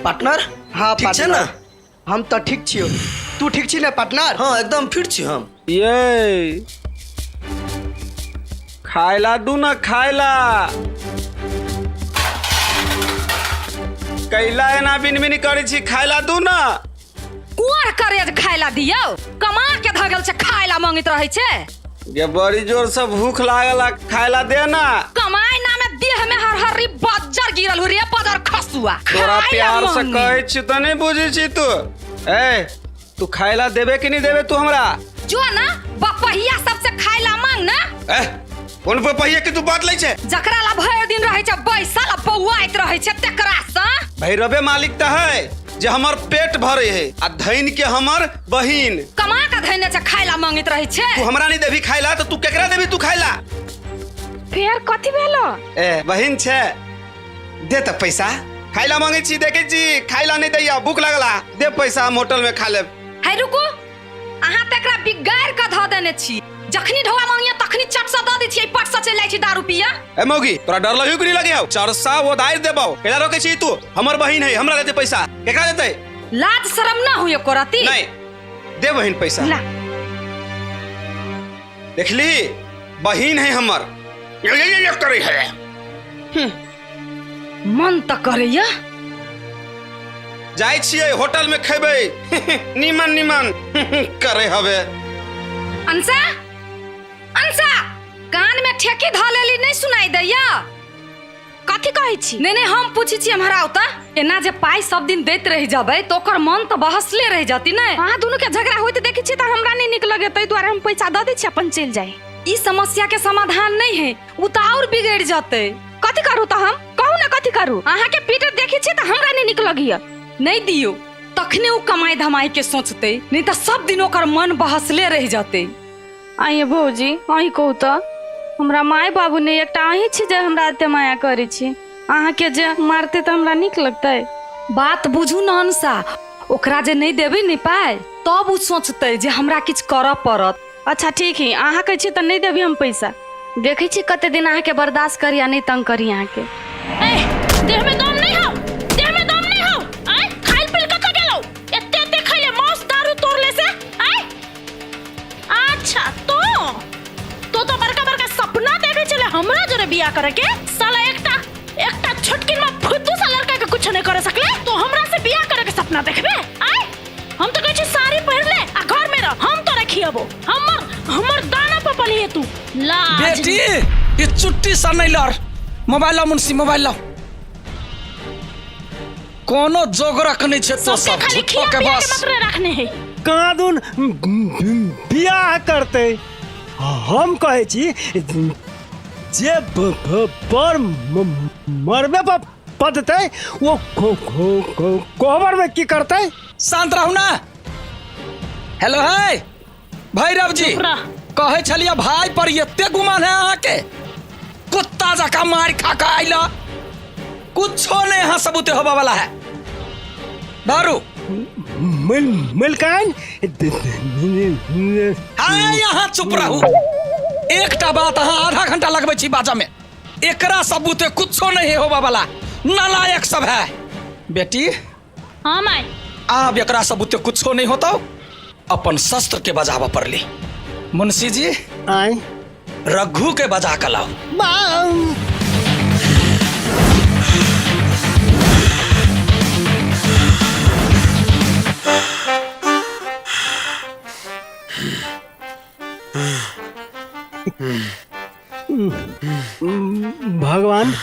पार्टनर हाँ ठीक छे ना? हम तो ठीक छियो, तू ठीक छी ना पार्टनर? हाँ एकदम फिट छी हम। ये खाइला दू ना खाइला कैला एना बिन बिन करै छी, खाइला दू ना। कुआर करे खाइला दियो, कमा के धगल से खाइला मांगत रहे छे। ये बड़ी जोर से भूख लागल, खाइला दे ना। कमाई नामे देह में हरहरी बज्जर गिरल हो रे, बजर खसुआ। तोरा प्यार से कहै छी त नहीं बुझी छी तू। ए तू खाइला देबे कि नहीं देबे तू हमरा? जो ना बपहिया सबसे खाइला मांग ना। ए कोन बपहिया के तू बात लै छे? जकरा ला भर दिन रहे छे बैसल बौआइत रहे छे तकरा सा। भैरवे मालिक त है जे हमर पेट भरे है आ धैन के हमर बहिन कमा के धैने छे खाइला मांगत रहे छे। तू हमरा नहीं देबी खाइला तो तू केकरा देबी तू खाइला? फेर कथि भेलो? ए बहिन छे दे त पैसा खाइला मांगे छी देखे छी खाइला नहीं दैया भूख लगला दे पैसा हम होटल में खा लेब। है रुको अहाँ तकरा बिगाड़ के ध देने छी जखनी ढोआ मांगिया तखनी चट सा द दै छी पट सा चल जाइ छी दारू पिया। ए मौगी तोरा डर लगियो कि नहीं लगे हो चरसा वो दायर देबो केला रोके छी तू हमर बहिन है हमरा देते पैसा केकरा देते लाज शरम ना होय कोराती नहीं दे बहिन पैसा ला देखली बहिन है हमर ये करे है मन त करैया जाय छियै होटल में खेबै निमन निमन करे हवे। अंसा अंसा कान में ठेकी ध लेली नहीं सुनाई दैया कथी कहै छी नहीं हम पूछी छी हमरा ओता एना जे पाई सब दिन दैत रह जाबै तो ओकर मन त बहसले रह जाती नै अहाँ दोनों के झगड़ा होइत देखै छी त हमरा नहीं निक लगे तै दुआरे हम पैसा द दै छी अपन चल जाए। ई समस्या के समाधान नहीं है उ त और बिगड़ जाते कथी करू त हम कहू ना कथी करू अहाँ के पीट देखै छी त हमरा नहीं निक लगिया नहीं दियो तखने उ कमाई धमाई के सोचते नहीं त सब दिन ओकर मन बहसले रह जाते। आइए भौजी अही कहू त हमरा माय बाबू ने एकटा अही छी जे हमरा एते माया करै छी अहाँ के जे मारते त हमरा निक लगतै बात बुझू न अंसा ओकरा जे नहीं देबै नहीं पाए तब उ सोचते जे हमरा किछ करऽ पड़त। अच्छा ठीक है अहाँ कहै छी त नहीं देबी हम पैसा देखै छी कते दिन अहाँ के बर्दाश्त करिया नहीं तंग करी अहाँ के। ए देह में दम नहीं हो देह में दम नहीं हो आय खाइल पिल कत गेलौ एते एते खइले मौस दारू तोड़ले से आय अच्छा तो बड़का बड़का सपना देखे चले हमरा जरे बियाह करे के साला एकटा छोटकिन में फुद्दू सा लड़का के कुछ नहीं करे सकले तो हमरा से बियाह करे के सपना देखबे आय हम तो कहै छी साड़ी पहिर ले आ घर में रह हम तो रखियबो हमर दाना पर पलिए तू लाज बेटी ये चुट्टी सा नहीं लड़ मोबाइल ला मुंशी मोबाइल ला कोनो जोगरक नहीं छे तो सब झूठो के बस मतलब रखने है कादुन बियाह करते हम कहे छी जे पर मरबे पर पदते वो कोहबर में की करते शांत रहू ना। हेलो है भैरव जी कहे छलिए भाई पर एते गुमान है अहाँ के कुत्ता जका मार खा के आइला कुछो नहीं यहाँ सबूते होबा वाला है दारू मिलकान हाँ यहाँ चुप रहू एकटा बात अहाँ आधा घंटा लगबै छी बाजा में एकरा सबूते कुछो नहीं होबा वाला नालायक सब है बेटी। हाँ माय अब एकरा सबूते कुछो नहीं होता अपन शस्त्र के बजावा पड़ली मुंशी जी आई रघु के बजा के लाओ। भगवान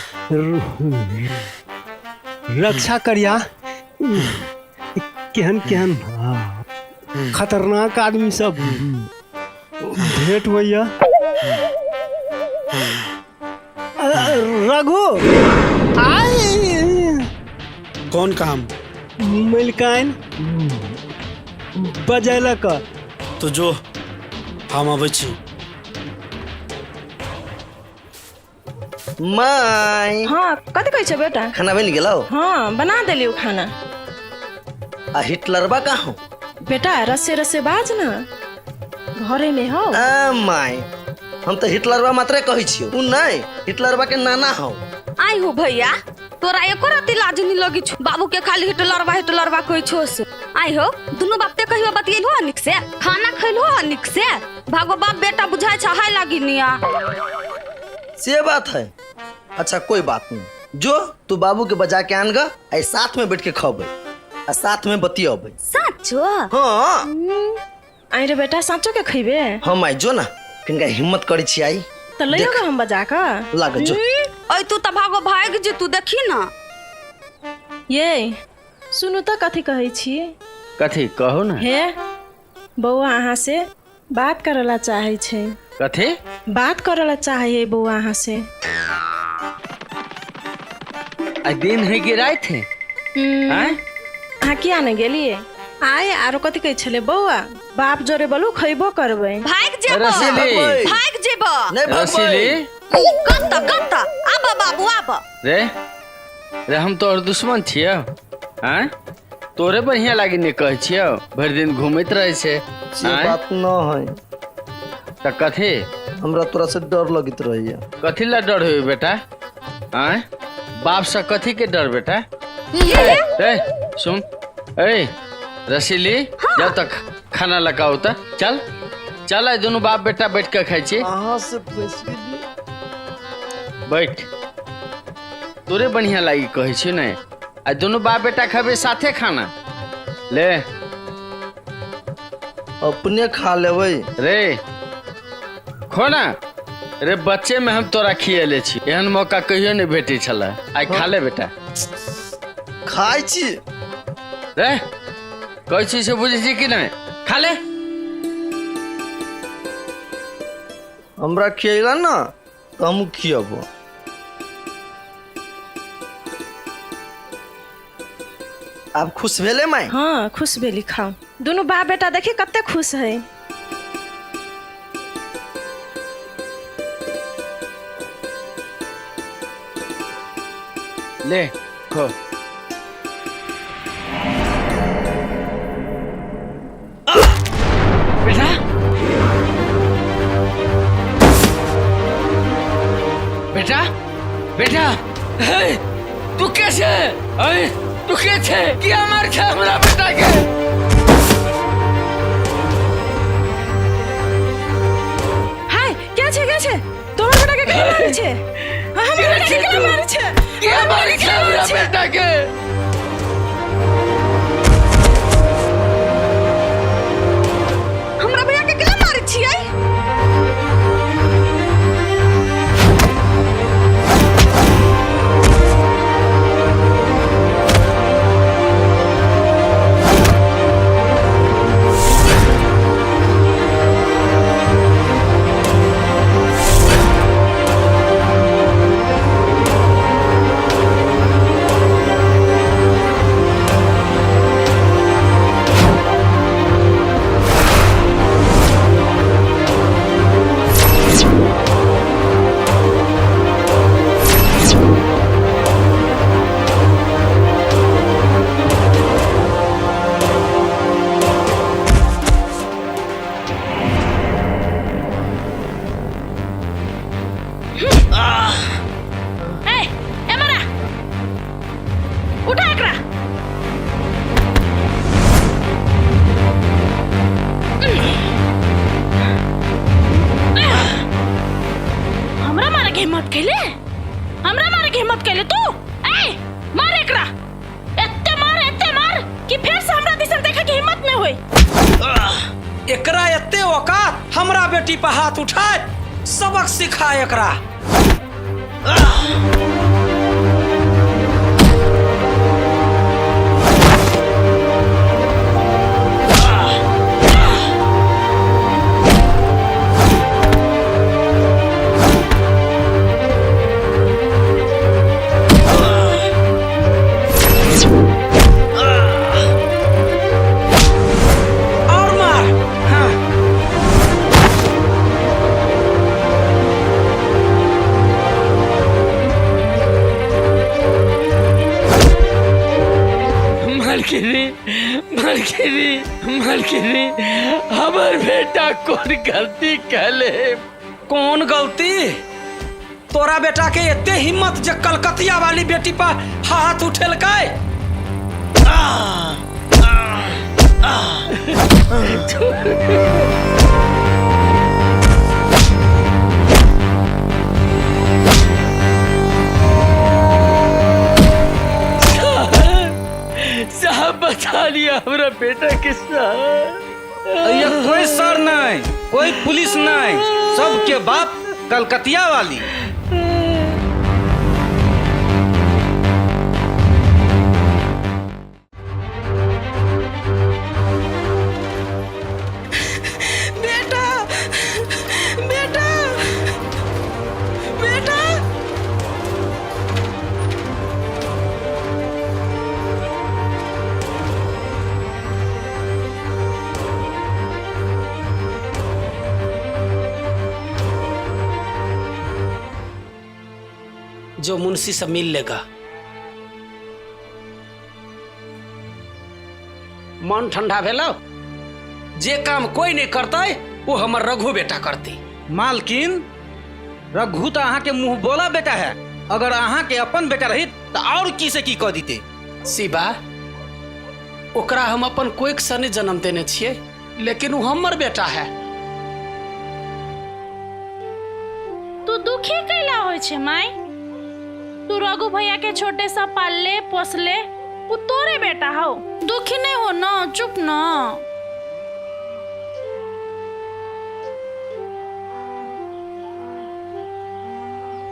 रक्षा करिया केहन केहन खतरनाक आदमी सब भेंट होइया। रघु आई कौन काम मिलकाइन बजैलक तो जो हम आबै छी। माय हाँ कथी कहै छ बेटा खाना बन गेलौ हाँ बना देलियो खाना आ हिटलरबा कहाँ बेटा रसे रसे बाज ना घरे में हो आ माय हम तो हिटलरबा मात्रे कहै छियो तू नहीं हिटलरबा के नाना हो। आई हो भैया तोरा एको राती लाज नहीं लगी छ बाबू के खाली हिटलरबा कोई छो से आई हो दुनु बाप ते कहियो बतियलो निक से खाना खइलो निक से भागो बाप बेटा बुझाय छ हाय लागी निया से बात है। अच्छा कोई बात नहीं जो तू बाबू के बजा के आन गा आई साथ में बैठ के खबै आ साथ में बतियबै। साचो हाँ आई रे बेटा साचो के खइबे हम आई जो ना किनका हिम्मत करी छी आई त लइयो गा हम बजा का लाग जो ओय तू त भागो भाग जे तू देखी ना ये सुनु त कथी कहै छी कथी कहू ना हे बौआ अहाँ से बात करला चाहे छे कथी बात करला चाहे बौआ अहाँ से आ दिन है गिराए थे आय अहाँ किया न गेलिए आय आरो कथी कहै छले बौआ बाप जोरे बोलू खइबो करबै भाग जेबो रसीली भाग जेबो नहीं रसीली कत्ता आबा बाबू आबा रे रे हम तोहर दुश्मन छियै आँय तोरे बढ़िया लागी ने कहै छियौ भरि दिन घूमैत रहे छै से बात न है। त कथी हमरा तोरा से डर लगित रहिए। कथी ला डर हो बेटा आँय बाप से कथी के डर बेटा ए सुन ए रसीली जब तक खाना लगाओ त चल चल आई दोनों बाप बेटा बैठ के खाई छी। कहाँ से पैसे बैठ तोरे बढ़िया लागी कहै छी ने आ दोनों बाप बेटा खाबे साथे खाना ले अपने खा लेबै रे खो ना रे बच्चे में हम तोरा खियेले छी एहन मौका कहियो नहीं भेटै छला आई खा ले बेटा खाई छी रे कहै छी से बुझै छी कि नहीं खा ले हमरा खियेला ना तो हम खियबो। आप खुश भेले माई? हाँ खुश भेली खाओ दोनों बाप बेटा देखी कते खुश है। ले खो बेटा बेटा बेटा हे तू कैसे अरे तू कैसे क्या मार खा हमरा बेटा के हाय क्या छे तोरा बेटा के क्या मारे छे हमरा बेटा के क्या मारे छे क्या मार खा हमरा बेटा के हमरा भैया के क्या मारे छियै हिम्मत कैले हमरा मारे के हिम्मत कैले तू ए मार एकरा एते मार कि फिर से हमरा दिसन देखे के हिम्मत न होई एकरा एते औकात हमरा बेटी पर हाथ उठाए सबक सिखा एकरा मलकिनी हमार बेटा कौन गलती कैले कौन गलती तोरा बेटा के एते हिम्मत जे कलकतिया वाली बेटी पर हाथ उठेल के साहब बता लिया हमारा बेटा किसका ये कोई सर नहीं कोई पुलिस नहीं सबके बाप कलकतिया वाली बेटा बेटा बेटा जो मुंशी से मिल लेगा मन ठंडा भेलो। जे काम कोई नहीं करते वो हमर रघु बेटा करते। मालकिन रघु तो अहाँ के मुंह बोला बेटा है, अगर अहाँ के अपन बेटा रही तो और की से की कह दीते। शिवा, ओकरा हम अपन कोई से नहीं जन्म देने छिए, लेकिन वो हमर बेटा है। तू दुखी कैला होय छे माई? तू रघु भैया के छोटे सा पालले पोसले, वो तोरे बेटा हो। दुखी नहीं हो ना, चुप ना।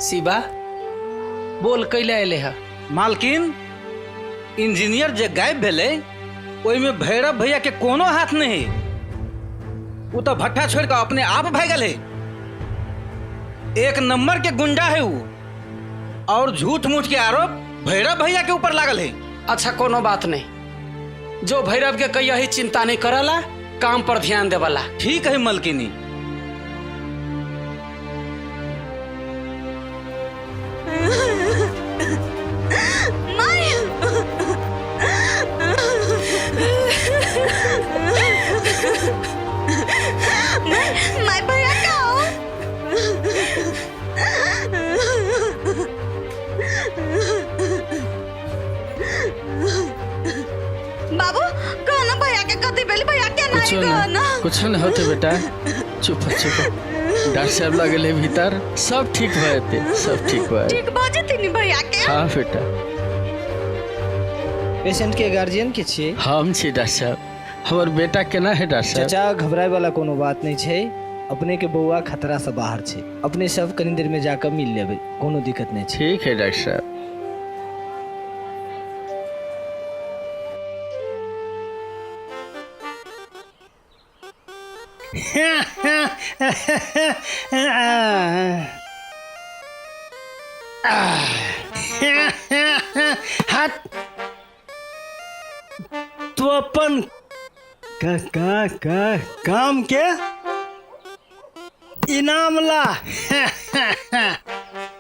शिवा, बोल कैले अले है? मालकिन इंजीनियर जे गायब भेले ओई में भैरव भैया के कोनो हाथ नहीं है। वो तो भट्ठा छोड़ कर अपने आप भागल है। एक नंबर के गुंडा है वो, और झूठ मूठ के आरोप भैरव भैया के ऊपर लागल है। अच्छा कोनो बात नहीं, जो भैरव के कहिया ही चिंता नहीं करला, काम पर ध्यान देवला। ठीक है मलकिनी। मैं भैया का हूँ। बाबू कहना भैया के कथी बेली, भैया के नहीं कहना। कुछ नहीं होते बेटा, चुप चुप। डॉक्टर साहब लगले भीतर, सब ठीक होते, सब ठीक हुआ। ठीक बाजे तीनी भैया के। हाँ बेटा। पेशेंट के गार्जियन के छिए? हम छी डॉक्टर साहब। हमार बेटा केना है डॉक्टर साहब? चाचा घबराए वाला कोनो बात नहीं छे, अपने के बउआ खतरा से बाहर छे। अपने सब कनी देर में जाकर मिल लेबे, कोनो दिक्कत नहीं छे। ठीक है डॉक्टर साहब। हाथ तो अपन काम के इनाम ला।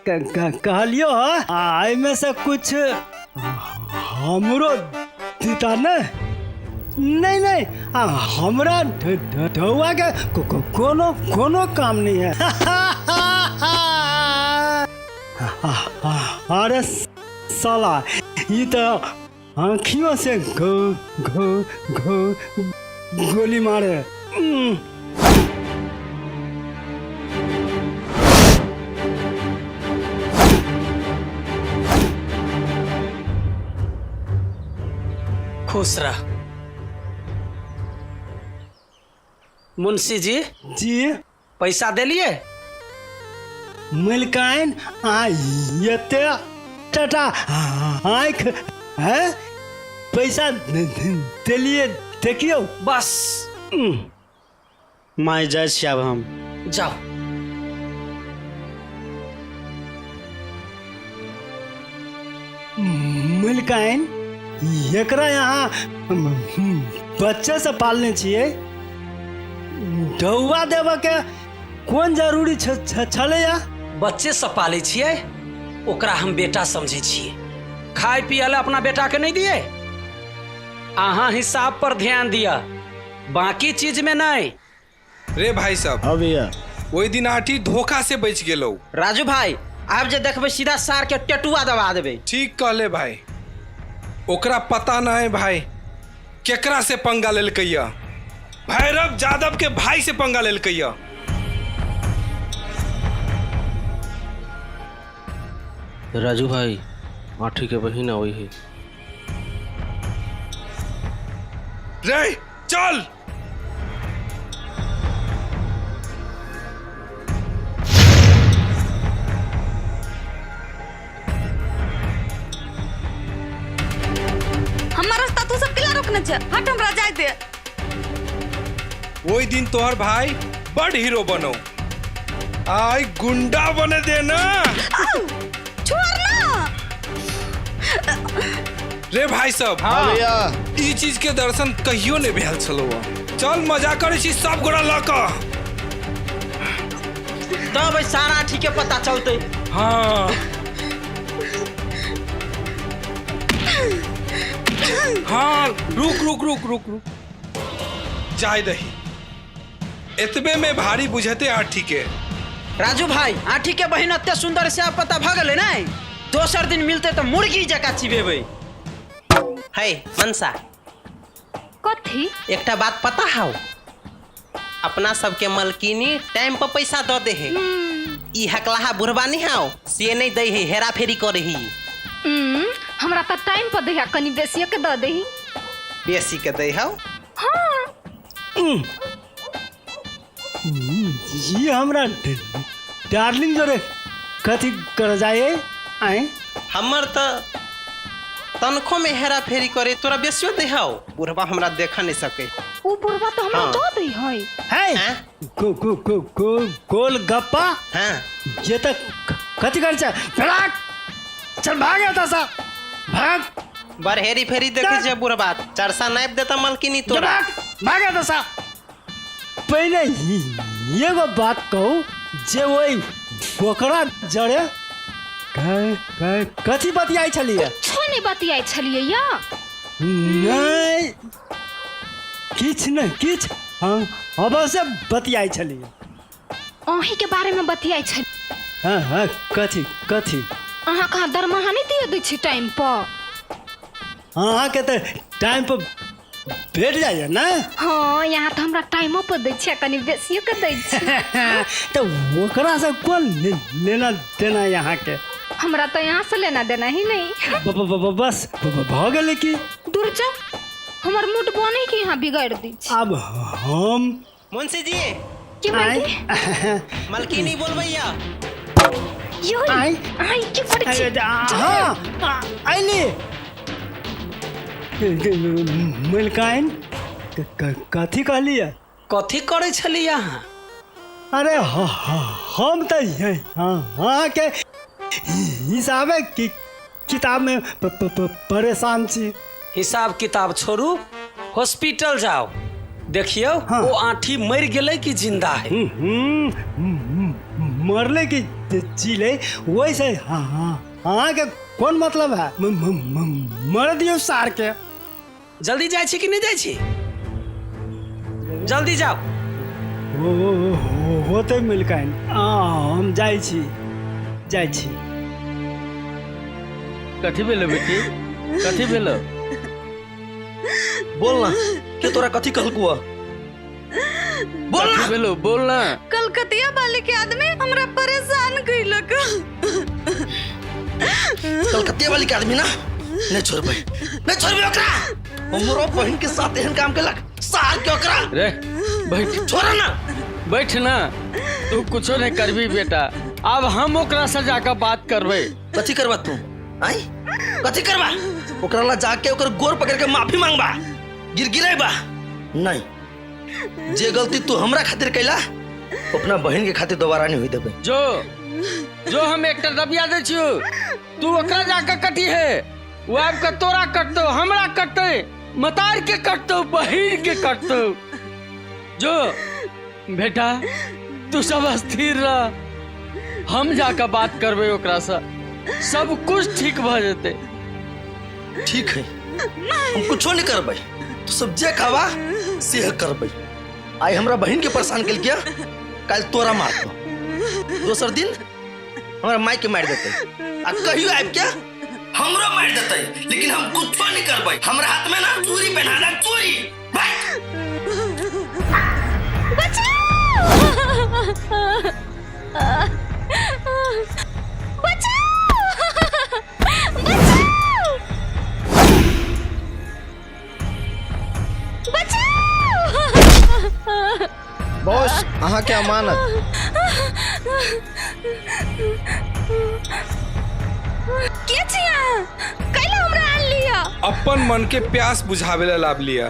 कहलियो आई में से कुछ हमरो दीता न? नहीं नहीं, हमरा ढौआ के कोनो काम नहीं है। अरे साला, ये तो आँखियों से गोली मारे। खुश रह। मुंशी जी पैसा दिलिए? मलकाइन आयते टाटा आँख है, पैसा दिलिए। देखियो बस माय जाए छी अब हम। जाओ। मलकाइन एकरा यहाँ बच्चे से पालने छिए, ढौआ देव के कौन जरूरी छले या? बच्चे से पाले छिए, ओकरा हम बेटा समझे छिए। खाए पिए ला अपना बेटा के नहीं दिए। अहाँ हिसाब पर ध्यान दिया, बाकी चीज में नहीं। रे भाई साहब, हाँ भैया, वही दिन आठी धोखा से बच गेलो। राजू भाई, आप जे देखबे सीधा सार के टेटुआ दबा देबे। ठीक कहले भाई, ओकरा पता ना है भाई केकरा से पंगा लेलकैया। भैरव यादव के भाई से पंगा लेलकैया। राजू भाई, आठी के बहिन वही है। रे चल। हमारा रास्ता तू सब किला रोकना छ, हट हमरा जाए दे। वही दिन तोहर भाई बड़ हीरो बनो, आई गुंडा बने देना। छोड़ ना। रे भाई साहब, हाँ भैया, ई चीज के दर्शन कहियो ने भेल छलो। चल मजा करे छी सब गोड़ा लका। तब सारा ठीक है पता चलते। हाँ हाँ, रुक रुक रुक रुक रुक जाय दही एतबे में भारी बुझते आठी के। राजू भाई आठी के बहन अत्ते सुंदर से पता भगले ना दोसर दिन मिलते तो मुर्गी जका चिबेबे। है मनसा कथी एकटा बात पता हाउ अपना सबके मलकिनी टाइम पर पैसा दे दे है ई हकलाहा बुढ़वा नहीं हाउ से नहीं दे है हेरा फेरी करे ही। हमरा तो टाइम पर दहिया कनी बेसियो के दे दही। बेसी के दे हाउ ये हमरा डार्लिंग जोरे कथी कर जाए आए हमर तो तनखो में हेरा फेरी करे तोरा बेसियो दे हाउ बुढ़वा हमरा देख नहीं सके। ऊ बुढ़वा तो हमरा दो दही है गोल गप्पा हां ये तक कथी कर फलाक चल भाग आता सा भाग बर हेरी फेरी देखी जे बुढ़वा चरसा नाप देता मलकिनी तोरा भाग आता सा। पहले ये वो बात कहूँ जे वही बोकरा जड़े कथी बतियाई छलिए छोने बतियाई छलिए या नहीं किछ नहीं किछ हाँ अवश्य बतियाई छलिए अही के बारे में बतियाई छल। हाँ हाँ कथी कथी अहाँ कहाँ दरमाहा नहीं दिए दै छी टाइम पर। अहाँ के तो टाइम पर भेट जाइए ना। हाँ यहाँ तो हमरा टाइमो पर दै छी कनी बेसियो के दै छी। तो ओकरा से कौन लेना देना यहाँ के हमरा तो यहाँ से लेना देना ही नहीं। बस भ गेले की दूर जा हमर मूड बने की यहाँ बिगाड़ दी। अब हम मुंशी जी की बोलिए मलकिनी बोल भैया यो आई आई की पड़ी छी। हाँ आइली मलकाइन कथी कहलिए कथी करे छली यहाँ? अरे हम तो हाँ के हिसाबे की किताब में परेशान छी। हिसाब किताब छोड़ू हॉस्पिटल जाओ देखियो हाँ। वो आंठी मर गेले कि जिंदा है। मरले की जिले वैसे हाँ के कौन मतलब है मर दियो सार के। जल्दी जाए छी कि नहीं जाए छी? जल्दी जाओ। होते मिलकाइन हम जाई छी कथी भेलो बेटी कथी भेलो बोल ना के तोरा कथी कहलकुआ बोल कथी भेलो बोल ना। कलकतिया वाले के आदमी हमरा परेशान कइलक। कलकतिया वाली के आदमी ना नहीं छोड़बे ओकरा हमरो बहन के साथ एहन काम केलक सार के ओकरा रे बैठ छोड़ ना बैठ ना तू कुछो नहीं करबी बेटा अब हम ओकरा से जाकर बात करबे। कथी करबा तू आई कथी करबा ओकरा ला जाके ओकर गोर पकड़ के माफी मांगबा गिरगिरेबा नहीं जे गलती तू हमरा खातिर कैला अपना बहन के खातिर दोबारा नहीं हुई देबे। जो हम एक दबिया दे छियो तू ओकरा जाकर कटी है वो आपका तोरा कटतो हमरा कटते मतार के कटतो बहिन के कटतो। जो बेटा तू सब स्थिर रह हम जाकर बात करबे ओकरा से सब कुछ ठीक भ जेते। ठीक है हम कुछो नहीं करबे तो सब जे कहवा से करबे। आई हमरा बहन के परेशान केल किया कल तोरा मारतो दोसर दिन हमरा माई के मार देते आ कहियो आब क्या हमरो मार देते लेकिन हम कुछो नहीं करबे। हमरा हाथ में ना चूड़ी पहना दे चूड़ी बॉस अहाँ के अमानत के छिया कैला हमरा आन लिया अपन मन के प्यास बुझावे ला लाभ लिया।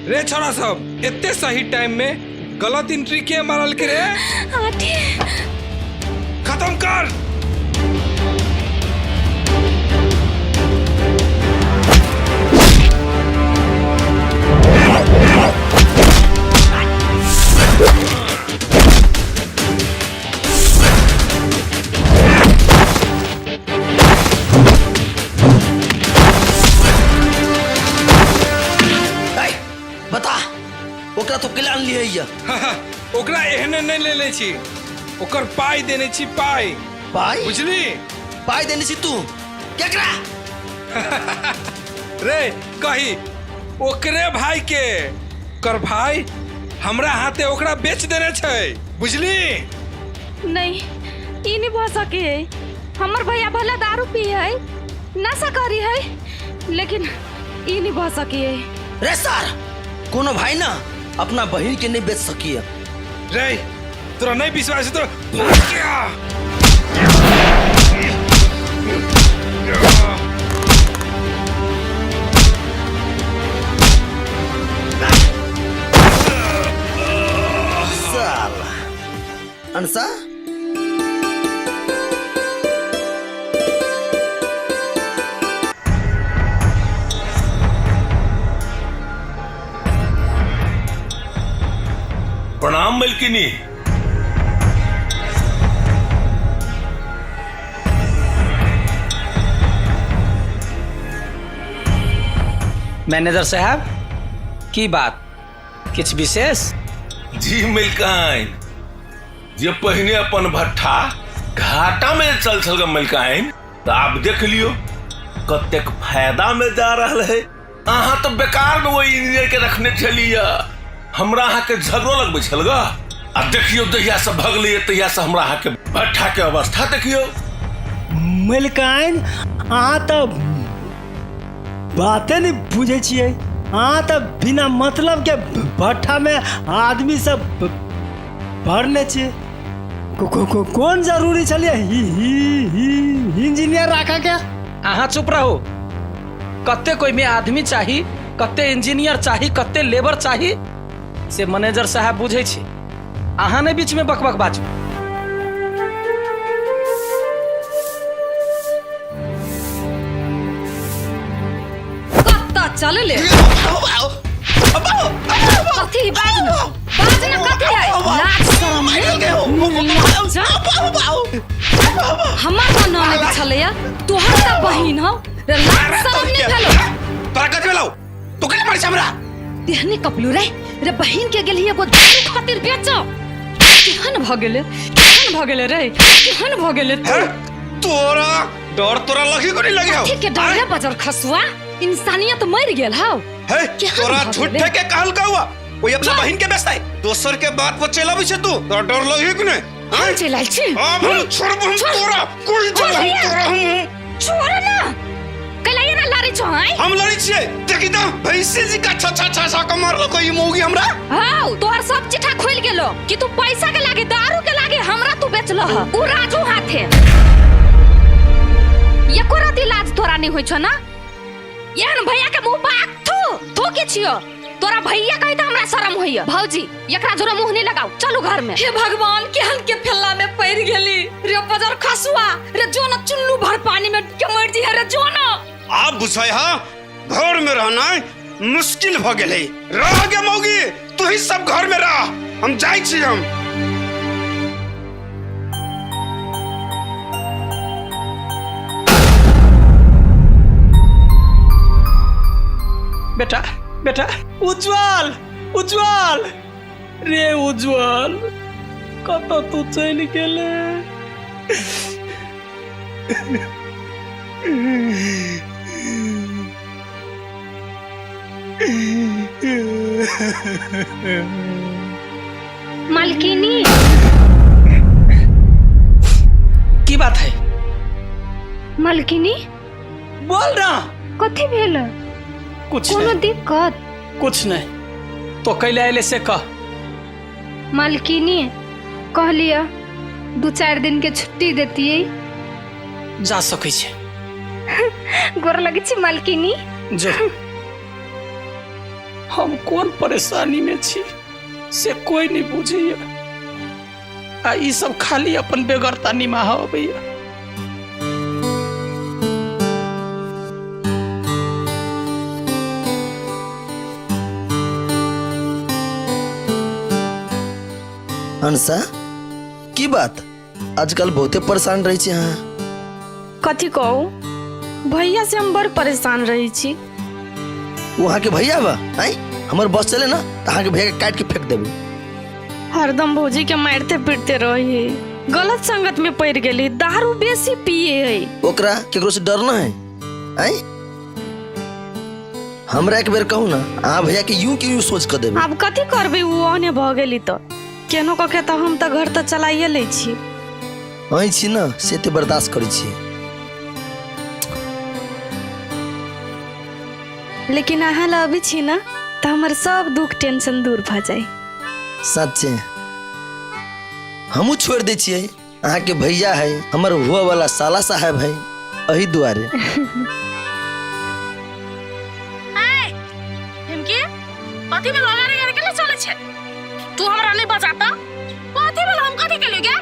रे छोरा सब इतने सही टाइम में गलत एंट्री के मारल के रे खत्म कर। ओकरा तो कल्याण लिए या ओकरा एहने नहीं ले ले छी, ओकर पाई देने छी, पाई पाई बुझली? पाई देने छी तू केकरा? रे कही ओकरे भाई के, कर भाई हमरा हाथे ओकरा बेच देने छै, बुझली? नहीं, ई नहीं भऽ सके है। हमर भैया भला दारू पी है, नशा करी है, लेकिन ई नहीं भऽ सके है। रे सर, कोनो भाई ना अपना बहन के नहीं बेच सकिए। रे तोरा नहीं विश्वास है तो साला अंसा प्रणाम मलकिनी। मैनेजर साहब की बात किछ विशेष? जी मलकाइन, जे पहिने अपन भट्ठा घाटा में चल छल मलकाइन, तो आप देख लियो कतेक फायदा में जा रहा है। अहाँ तो बेकार में वो इंजीनियर के रखने छलिए, हमरा अहाँ के झगड़ो लगबे छल ग। आ देखियो जहिया से भगलिए तहिया से हमरा अहाँ के भट्ठा के अवस्था देखियो। मलकाइन अहाँ तो बातें नहीं बुझे छिए। अहाँ तो बिना मतलब के भट्ठा में आदमी सब भरने छिए। कौन जरूरी चलिए इंजीनियर रखा क्या? अहाँ चुप रहो। कत्ते कोई में आदमी चाही, कत्ते इंजीनियर चाही, कत्ते लेबर चाही से मैनेजर साहब बुझे छी। अहाँ ने बीच में बकबक बाजू। कत्ता चल ले कथी बाजना कथी है? लाज शरम है? हमर तो नाम नहीं छलैया, तोहर त बहिन हो, रे लाज शरम नहीं भेलो? तोरा कथी भेलौ? तू केना मारै छै हमरा? देहनी कपलू रे बहिन के गेली एगो दारू खातिर बेचो। केहन भ गेले रे, केहन भ गेले तोरा डर तोरा लगी को नहीं लगे हो? ठीक के डरे बजर खसुआ, इंसानियत मर गेल हो। है तोरा झूठे के कहल का हुआ? कोई अपना बहन के बेचता है, दोसर के बात पर चला भी छै तू? तोरा डर लगी कि नहीं? हम चलाल छी। अब हम छोड़ब हम तोरा कोई जगह तोरा हम छोड़ ना। कलाया ना लड़ी छ है? हम लड़ी छिए। देखि त भैंसी जी का छा का मारलो कोई मौगी हमरा। हां तोहर सब चिठा खोल गेलो कि तू पैसा के लागे, दारू के लागे हमरा तू बेचलो ह। उ राजू हाथे एको राती लाज तोरा नहीं होय छ ना? एहन भैया के मुंह बाक थू के छियो। तोरा भैया कहि त हमरा शरम होइया। भौजी एकरा जोरे मुंह नहीं लगाओ, चलो घर में। हे भगवान, केहन के फेल्ला में पड़ गेली रे बजर खसुआ रे। जो न चुल्लू भर पानी में के मर जी है रे। जो न आप बुझाई हा घर में रहना मुश्किल भ गेलै। रह गे मौगी, तू ही सब घर में रह, हम जाई छी। हम बेटा बेटा उज्जवल उज्जवल रे उज्जवल कत तू चल गेले? मालकिनी की बात है? मालकिनी बोल ना। कथी भेल? कुछ कोनो नहीं, दिक्कत? कुछ नहीं। तो कैले आइले से कह। मालकिनी कह लिया 2-4 दिन के छुट्टी देतिए। जा सकै छै। गोर लगे छी मालकिनी। जो हम कौन परेशानी में छी से कोई नहीं बुझैया। आ ई सब खाली अपन बेगरता निमाहबैया। अंसा की बात आजकल बहुते परेशान रही छी। हाँ कथी कहू, भैया से हम बड़ परेशान रही छी। वहाँ के भैया बा आई हमार बस चले ना तो अहाँ के भैया के काट के फेंक देबे। हरदम भौजी के मारते पीटते रही, गलत संगत में पड़ गेली, दारू बेसी पिए है। ओकरा केकरो से डरना है आई? हमरा एक बेर कहू ना, अहाँ भैया के यूं के यूं सोच कर देबे। अब कथी करबे, वो ओने भ गेली तो केनो कके तो हम तो घर तो चलाइए ले छी। आई छी ना से ते बर्दाश्त करै छी, लेकिन अहाँ ला अभी छी ना तो हमार सब दुख टेंशन दूर भ जाए। सच्चे हमू छोड़ दे छियै, अहाँ के भैया है हमर हुआ वाला साला साहब है, अही दुआरे। कथी में लगा रे के चले छे? तू हमरा नहीं बजाता? कथी में हम कथी के लिए?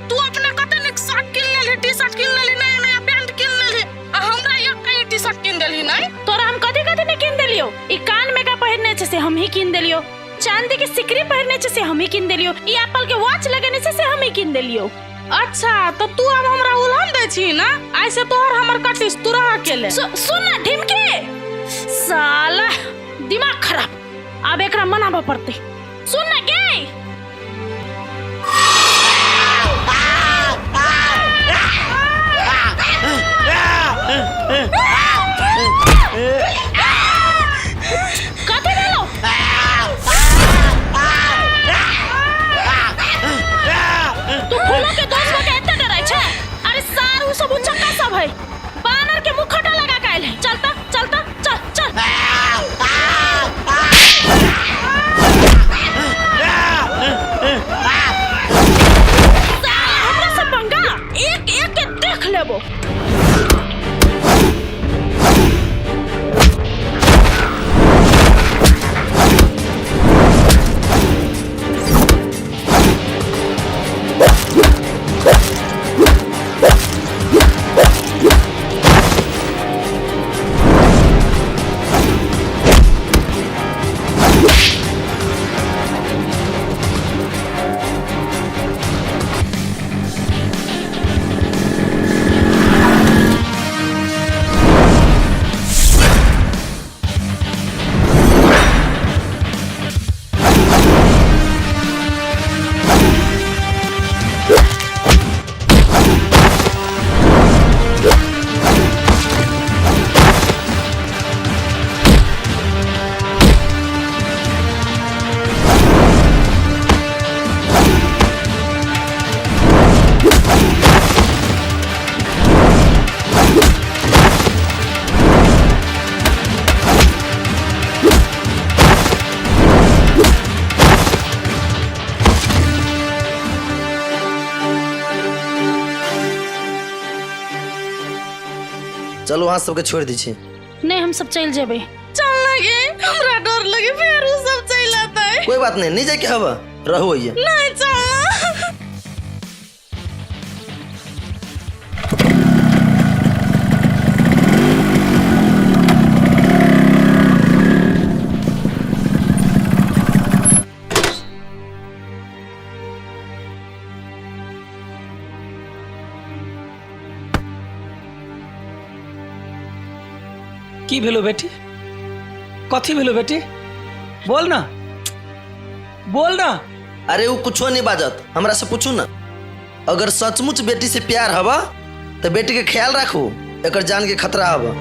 तू अपने कते ने शर्ट किन ले, टी-शर्ट किन ले, नया नया पैंट किन ले, आ हमरा एक कई टी-शर्ट किन देली नहीं? तोरा हम कथी कथी ने किन देलियो? ई कान में का पहिरने छे से हम ही किन देलियो, चांदी के सिकरी पहिरने छे से हम ही किन देलियो, ई एप्पल के वॉच लगने छे से हम ही किन देलियो। अच्छा तो तू अब हमरा उल्हन दे छी ना? ऐसे तोहर हमर कटिस तुरा अकेले। सुन ना ढिमके, साला दिमाग खराब, अब एकरा मनाबे पड़ते। सुन ना गे, कथी भेलो? तू फूलों के दोस्त के एते डरै छै? अरे सार उ सब उचक्का सब है, बानर के मुखटा लगा के आइल है। चलता चलता चल चल। हमरा से पंगा एक एक के देख लेबो। चलो वहाँ सबके छोड़ दी छी। नहीं हम सब चल जेबे। चल लगे, हमरा डर लगे फिर उ सब चल आता है। कोई बात नहीं, नहीं जाके हवा रहो ये। नहीं चल। की भेलो बेटी? कथी भेलो बेटी? बोल ना, बोल ना। अरे वो कुछो नहीं बाजत, हमरा से पूछू ना। अगर सचमुच बेटी से प्यार हवा तो बेटी के ख्याल रखो, एकर जान के खतरा हवा।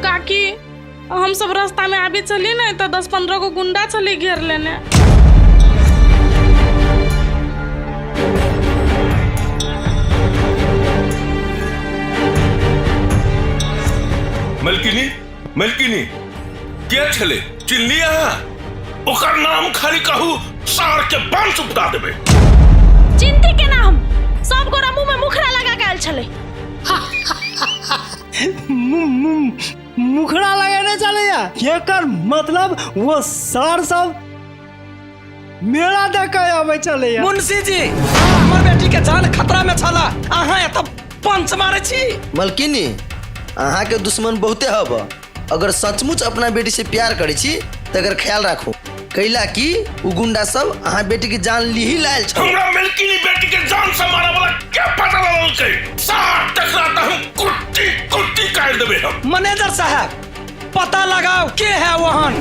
काकी हम सब रास्ता में आबे चली ना तो 10-15 को गुंडा चली घेर लेने। मलकिनी, मलकिनी क्या छले चिल्ली अहाँ? ओकर नाम खाली कहू, सार के बांध से बता देबे। चिंती के नाम सब गोरा मुंह में मुखरा लगा के आयल छले। मुखड़ा लगाने चले या एकर मतलब वो सार सब मेरा देखे आवे चले या। मुंशी जी, हमर बेटी के जान खतरा में छला, अहाँ एत पंच मारे छी। मलकिनी, अहाँ के दुश्मन बहुते हवा। अगर सचमुच अपना बेटी से प्यार करे छी तो अगर ख्याल रखो, कैला की उ गुंडा सब अहाँ बेटी की जान ली ही लायल छ। हमरा मलकिनी बेटी के जान से मारा वाला क्या पता लगा के साथ टकराता हम कुट्टी कुट्टी काट देबे हम। मैनेजर साहब, पता लगाओ के है वहन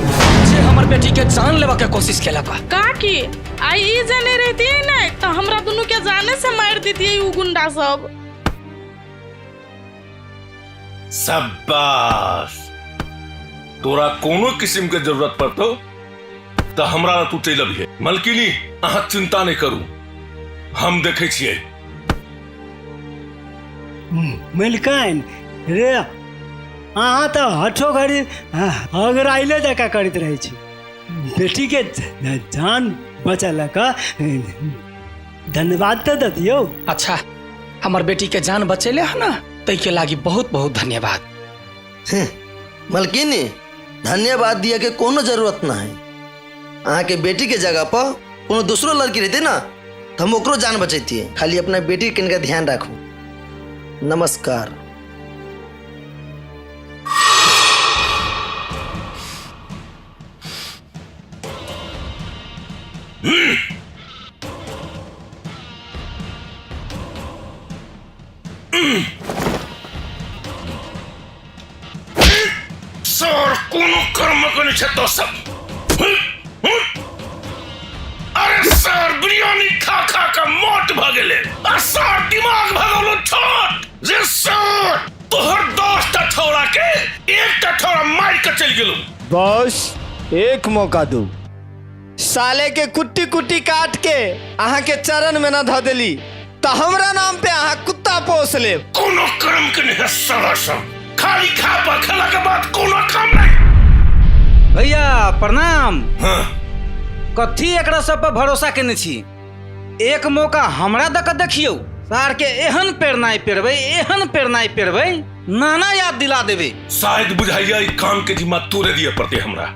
जे हमर बेटी के जान लेवा के कोशिश केला का। काकी आई ई जाने रहती है ना तो हमरा दोनों के जाने से मार देती है उ गुंडा सब। शाबाश, तोरा कोनो किस्म के जरूरत पड़तो तो हमरा तू चल अबिहे। मलकिनी अहाँ चिंता नहीं करू, हम देखे छिए। मलकाइन रे अहाँ तो हठो घड़ी अगर आइले जका करते रहे छी। बेटी के जान बचल का धन्यवाद तो दियो। अच्छा हमर बेटी के जान बचेले है ना, तै के लागी बहुत बहुत धन्यवाद। मलकिनी धन्यवाद दिया के कोनो जरूरत ना है। अहाँ के बेटी के जगह पर कोनो दूसरो लड़की रहती ना तो हम ओकरो जान बचैती है। खाली अपना बेटी के इनका ध्यान रखो। नमस्कार। सर कोनो कर्म को नहीं तो सब। अरे सर बिरयानी खा खा का मोट भगले, सर दिमाग भगलो छोट। जे सर तोहर दोस्त ठौरा के एक ठौरा मार के चल गेलो। बॉस एक मौका दो। साले के कुट्टी कुट्टी काट के अहाँ के चरण में न ध देली तो हमरा नाम पे अहाँ कुत्ता पोस ले। कोनो कर्म के नहीं सब सब खाली खा पा खेला के बाद कोनो काम नहीं। भैया प्रणाम। हाँ कथी एकरा सब पर भरोसा केने छी। एक मौका हमरा दक देखियो, सार के एहन पेरनाई पेरबै, एहन पेरनाई पेरबै नाना याद दिला देबे। शायद बुझाइया ई काम के जिम्मा तोरे दिए पड़ते हमरा।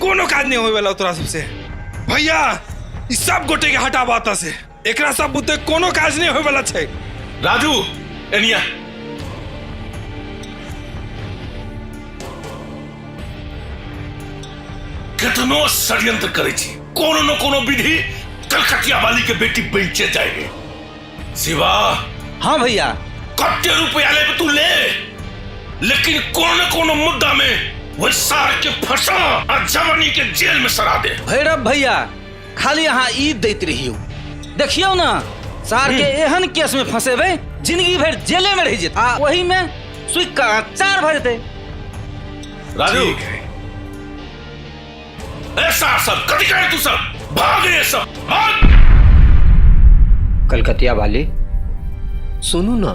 कोनो काज नहीं होए वाला तोरा सबसे। भैया ई सब गोटे के हटा बाता से, एकरा सब बुते कोनो काज नहीं होए वाला छै। राजू एनिया कितनो षड्यंत्र करे छी, कोनो न कोनो विधि कलकतिया वाली के बेटी बेचे जाएगी। शिवा हाँ भैया कत्ते रुपया ले तू ले, लेकिन कोनो न कोनो मुद्दा में वही सार के फंसा और जवानी के जेल में सरा दे। भैरव भैया खाली यहाँ ईद दैत रहियो, देखियो ना सार के एहन केस में फंसेबे जिंदगी भर जेले में रह जेत, आ वही में सुई का चार भर दे। राजू ऐसा सब कटी करे तू सब भाग रे सब भाग। कलकतिया वाली सुनू ना,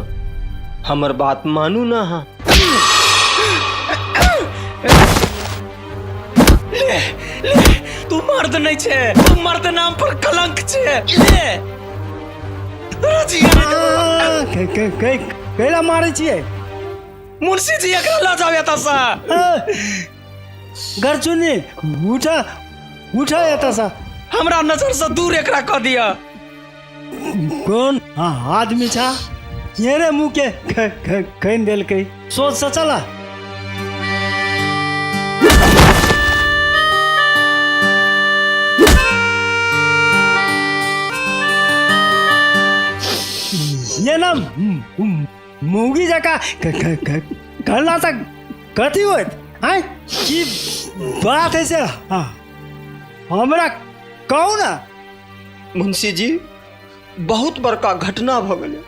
हमर बात मानू ना। हाँ तू मर्द नहीं छे, तू मर्द नाम पर कलंक छे। ले कैला मारे छिए। मुंशी जी एकरा ला जावे त सा घर चुनी उठा उठा एता सा। हमरा नजर से दूर एकरा क दिया। कौन आदमी छा येरे मुंह के कहीं देल के सोच से चला। ये ना मूंगी जका करना तक कथी होत हैं की बात है से। हमरा कहू ना मुंशी जी बहुत बड़का घटना भ गेलै।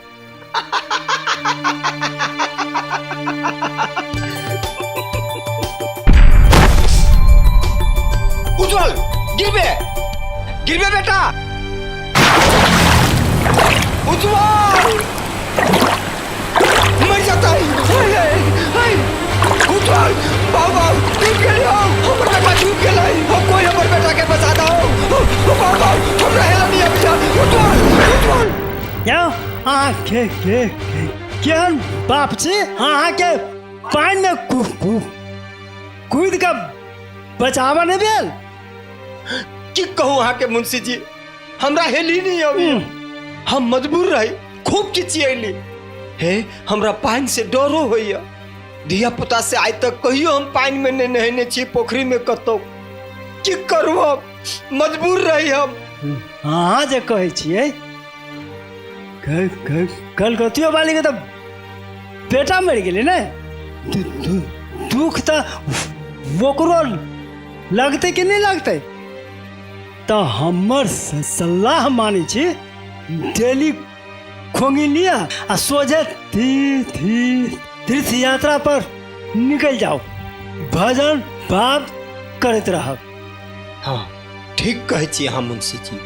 उज्जवल गिरबे गिरबे बेटा। उज्जवल मर जाता है। उज्जवल बाबा गिर गया, हमर बेटा छूट गेलै। हम कोई हमर बेटा के बचा दो बाबा, हमरा हेला नहीं अबिया। उज्जवल उज्जवल क्या के केहन बाप छी अहाँ के पानी में कूद के बचावा नहीं भेल। की कहूँ अहाँ के मुंशी जी, हमरा हेली नहीं अभी। हम मजबूर रही, खूब चिचियली। हे हमरा पानी से डरो होइया। धिया पुता से आज तक कहियो हम पानी में नहीं नहने छी, पोखरी में कतो। की करू हम, मजबूर रही हम। अहाँ जे कहै छियै कलकतिया वाली के तो बेटा मर गेले ने दुख तो वोकरो लगते कि नहीं लगते तो हमर सलाह मानी छी डेली खोंगी लिया आ सोझे तीर्थ यात्रा पर निकल जाओ भजन बाप करते रह। हाँ ठीक कहै छी अहाँ मुंशी जी।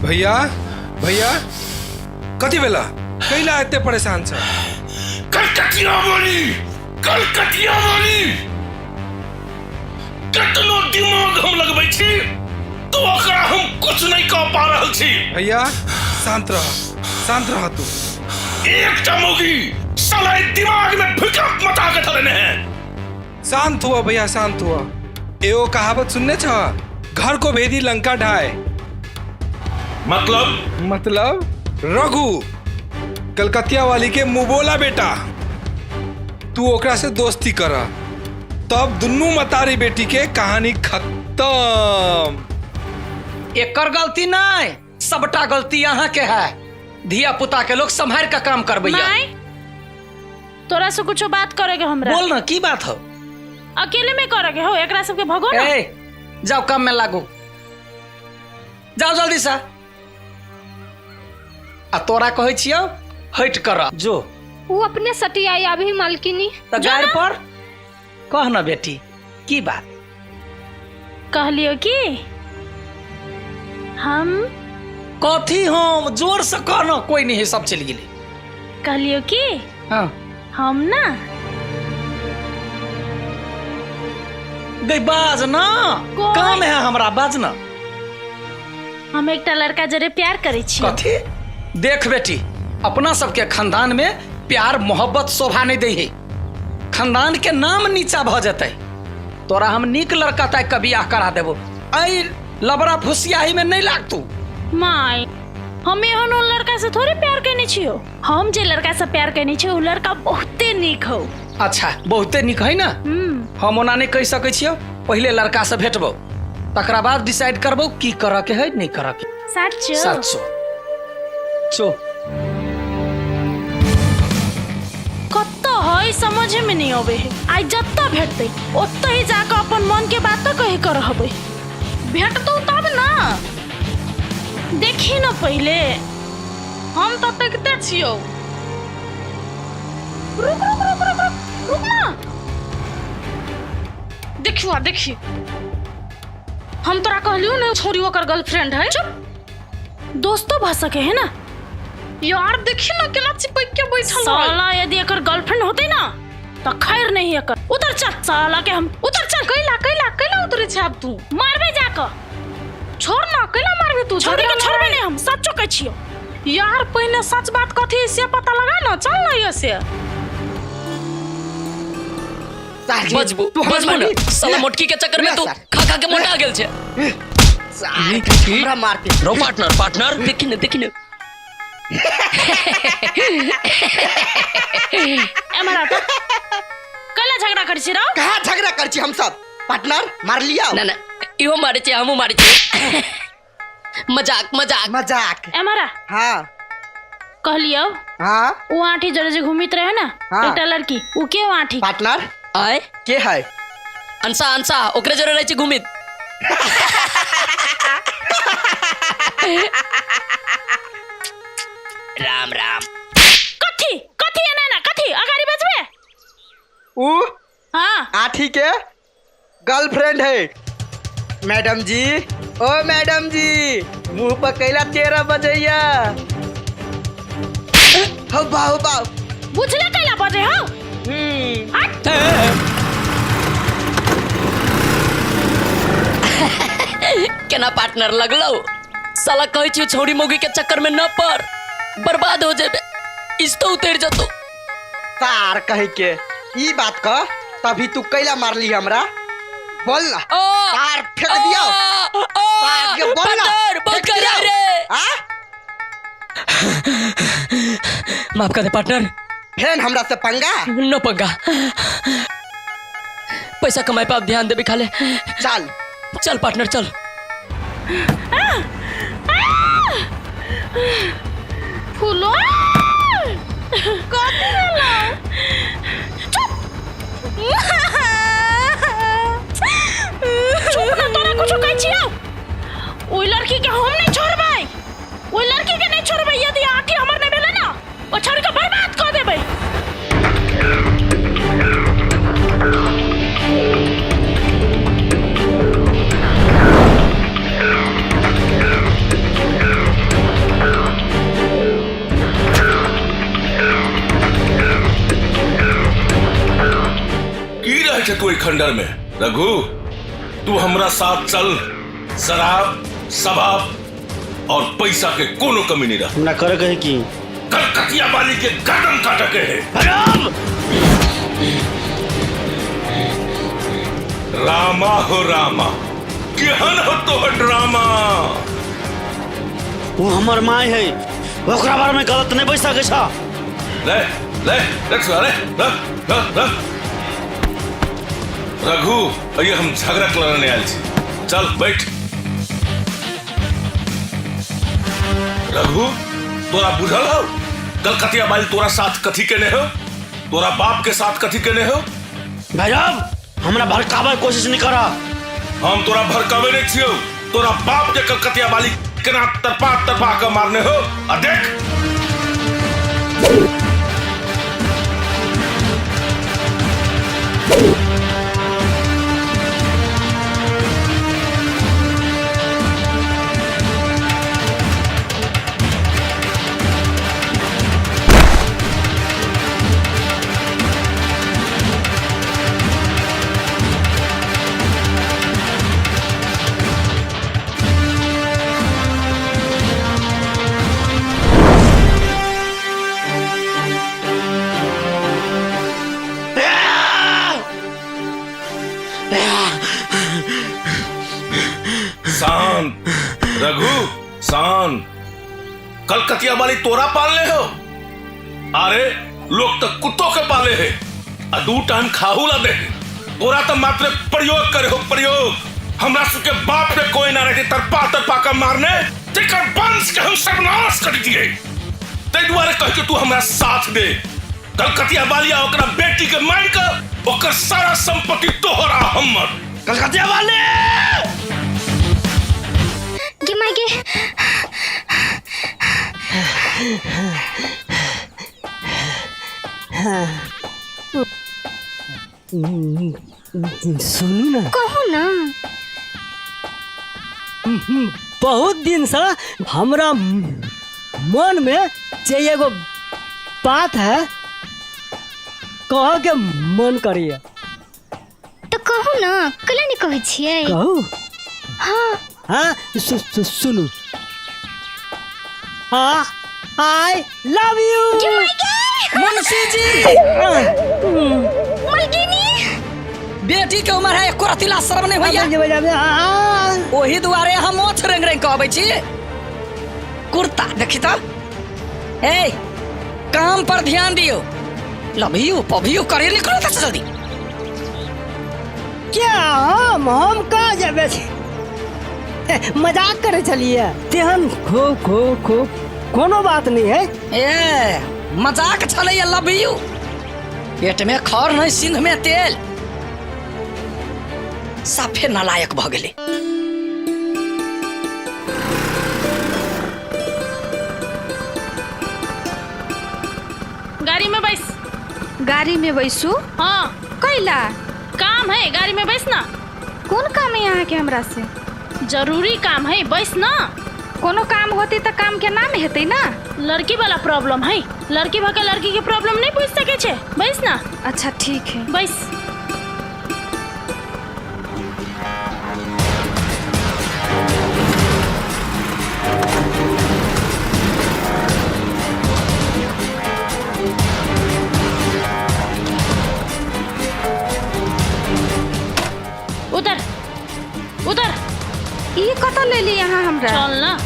भैया भैया कथी भेला कैला एते परेशान छ? कलकतिया वाली कितनो दिमाग हम लगबै छी तो ओकरा हम कुछ नहीं कह पा रहल छी। भैया शांत रह तू। एक चमोगी साला दिमाग में फिकक मचा के धरने हैं। शांत हुआ भैया शांत हुआ। एगो कहावत सुनने छ, घर को भेदी लंका ढाए। मतलब रघु कलकतिया वाली के मुंह बोला बेटा तू ओकरा से दोस्ती कर तब दुनू मतारी बेटी के कहानी खत्म। एकर गलती नहीं, सबटा गलती यहाँ के है। धिया पुता के लोग संभाल का काम कर भैया। तोरा से कुछ बात करेगे हमरा। बोल ना की बात हो? अकेले में करेगे हो, एकरा सबके भगो ना। जाओ काम में लागो, जाओ जल्दी से। आ तोरा कहै छियो हट कर जो। वो अपने सटियाई अभी मालकिनी तो गाड़ पर कह ना बेटी की बात कहलियो कि हम कथी हम जोर से कहना कोई नहीं है, सब चल गेले। कहलियो कि हाँ हम ना गई बाज ना काम है हमरा बाज ना। हम एकटा लड़का जरे प्यार करे छी। कथी? देख बेटी अपना सबके खानदान में प्यार मोहब्बत शोभा नहीं दे है, खानदान के नाम नीचा भ जते। तोरा हम नीक लड़का तय कभी आ करा देबो, आई लबरा फुसियाही में नहीं लागतू। माय हम एहन लड़का से थोड़े प्यार करने छियो, हम जे लड़का से प्यार करने छियो उ लड़का बहुते नीक हो। अच्छा बहुते नीक है ना? हम ओना नहीं कह सकै छियो, पहले लड़का से भेटबो तकरा बाद डिसाइड करबो की करे के है नहीं करे के। सच चो कत्तो है समझ में नहीं आवे है। आई जत्ता भेटते ओत्ता ही जाकर अपन मन के बात तो कहे कर हबे। भेटतो तब ना देखी ना पहले हम तो देखते छियो। रुक ना देखियो देखी हम तोरा कहलियो ना छोरी ओकर गर्लफ्रेंड है। चुप दोस्तों भ सके है ना यार। देखी ना केला चिपक के बैठल साला यदि एकर गर्लफ्रेंड होते ना तो खैर नहीं एकर। उतर चल साला के हम उतर चल। कैला उतरे छ अब तू मारबे जाकर। छोड़ ना कैला मारबे तू? छोड़ी के छोड़बे नहीं हम, सच कहै छियो यार। पहले सच बात कथी से पता लगा ना, चल ना ये से बजबू ना साला मोटकी के चक्कर में तू खा के मोटा गेल छे। हमरा मार के रो पार्टनर देखी ना एमरा तो कैला झगड़ा कर छी रहो। कहाँ झगड़ा कर छी हम सब? पार्टनर मार लिया ना इहो मारे छे हमहु मारे छे। मजाक एमरा हाँ कहलियो हाँ वो आंटी जरे जे घूमित रहे ना हाँ। एकटा लड़की उ के आंटी पार्टनर आए के है? अंसा ओकरे जरे रहे छे घूमित। राम कथी ना कथी अगाड़ी बजबे? उ हाँ आठी के गर्लफ्रेंड है। मैडम जी ओ मैडम जी मुंह पर कैला 13 बजैया। हो बाऊ बुझले कैला बजे हो? केना पार्टनर लगलो? साला कहै छी छोड़ी मोगी के चक्कर में न पड़, बर्बाद हो जेबे। इस तो उतर जतो तार कह के ई बात का तभी तू कैला मारली हमरा? बोल ना तार फेंक दिया। तार के बोल ना फेंक दिया रे। माफ कर दे पार्टनर, फेन हमरा से पंगा न पंगा। पैसा कमाए पे आप ध्यान देबे खाले। चल चल पार्टनर चल। फूलो कथी होला? चुप ना, तोरा कुछो कहै छियौ? ओइ लड़की के हम नहीं छोड़बै। ओइ लड़की के नहीं छोड़बै। यदि आके हमर नहीं भेले ना, ओ छोड़ के बर्बाद कर देबै। की रहे छे तू खंडर में? रघु, तू हमरा साथ चल। शराब, शबाब और पैसा के कोनो कमी नहीं रहा। ना करे कहे की कलकतिया वाली के गर्दन काटे के है। रामा हो रामा, केहन हो तो ड्रामा। वो हमर माय है, ओकरा बारे में गलत नहीं बैसा के छा। ले ले रख ले रख। रघु, ये हम झगड़ा करने आयल छी। चल बैठ। रघु, तोरा बुझल हो कलकतिया वाली तोरा साथ कथी केने हो? तोरा बाप के साथ कथी केने हो? भैरव, हमरा भड़कावे कोशिश नहीं करा। हम तोरा भड़कावे नहीं छियो। तोरा बाप के कलकतिया वाली केना तरपा के मारने हो। आ देख, शांत रघु, शांत। कलकतिया वाली तोरा पालने हो? अरे लोग तो कुत्तों के पाले है। आ 2 टाइम खाहू ला दे। तोरा तो मात्र प्रयोग करे हो, प्रयोग। हमरा सुके बाप पे कोई ना रहे तरपा कर मारने। तेकर वंश के हम सर्वनाश कर दिए। ते दुआरे कह के तू हमरा साथ दे। कलकतिया वाली आ ओकरा बेटी के मार कर ओकर सारा संपत्ति तोहरा हमर। कलकतिया वाली सुनू ना, कहू ना। बहुत दिन से हमरा मन में जे एगो बात है कह के मन करिए। तो कहू ना, कल नहीं कहै छियै। कहू? हाँ हाँ, सुनू। हाँ, I love you Munshi ji. बेटी के उम्र है, एको रतिला शर्म नहीं भैया। ओही दुआरे हम ओछ रेंग रेंग कहबै छी। कुर्ता देखी तो। ए, काम पर ध्यान दियो। लव यू पव यू करे निकलो तो जल्दी। क्या हम कहा जाबे छी? मजाक करे चलिए। तेहन खो कोनो बात नहीं है। ए, मजाक चले लव यू। पेट में खर नहीं, सिंह में तेल। साफे नालायक भ गेले। गाड़ी में बैस। गाड़ी में बैसू? हाँ। कैला काम है, गाड़ी में बैस ना। कौन काम है यहाँ के हमरा से? जरूरी काम है, बैस ना। कोनो काम होती तो काम के नाम हेतै ना। लड़की वाला प्रॉब्लम है। लड़की भागे लड़की के प्रॉब्लम नहीं पूछ सके छे। बैस ना। अच्छा ठीक है, बैस। उधर उधर। ये कत ले ली यहाँ हमरा? चल ना।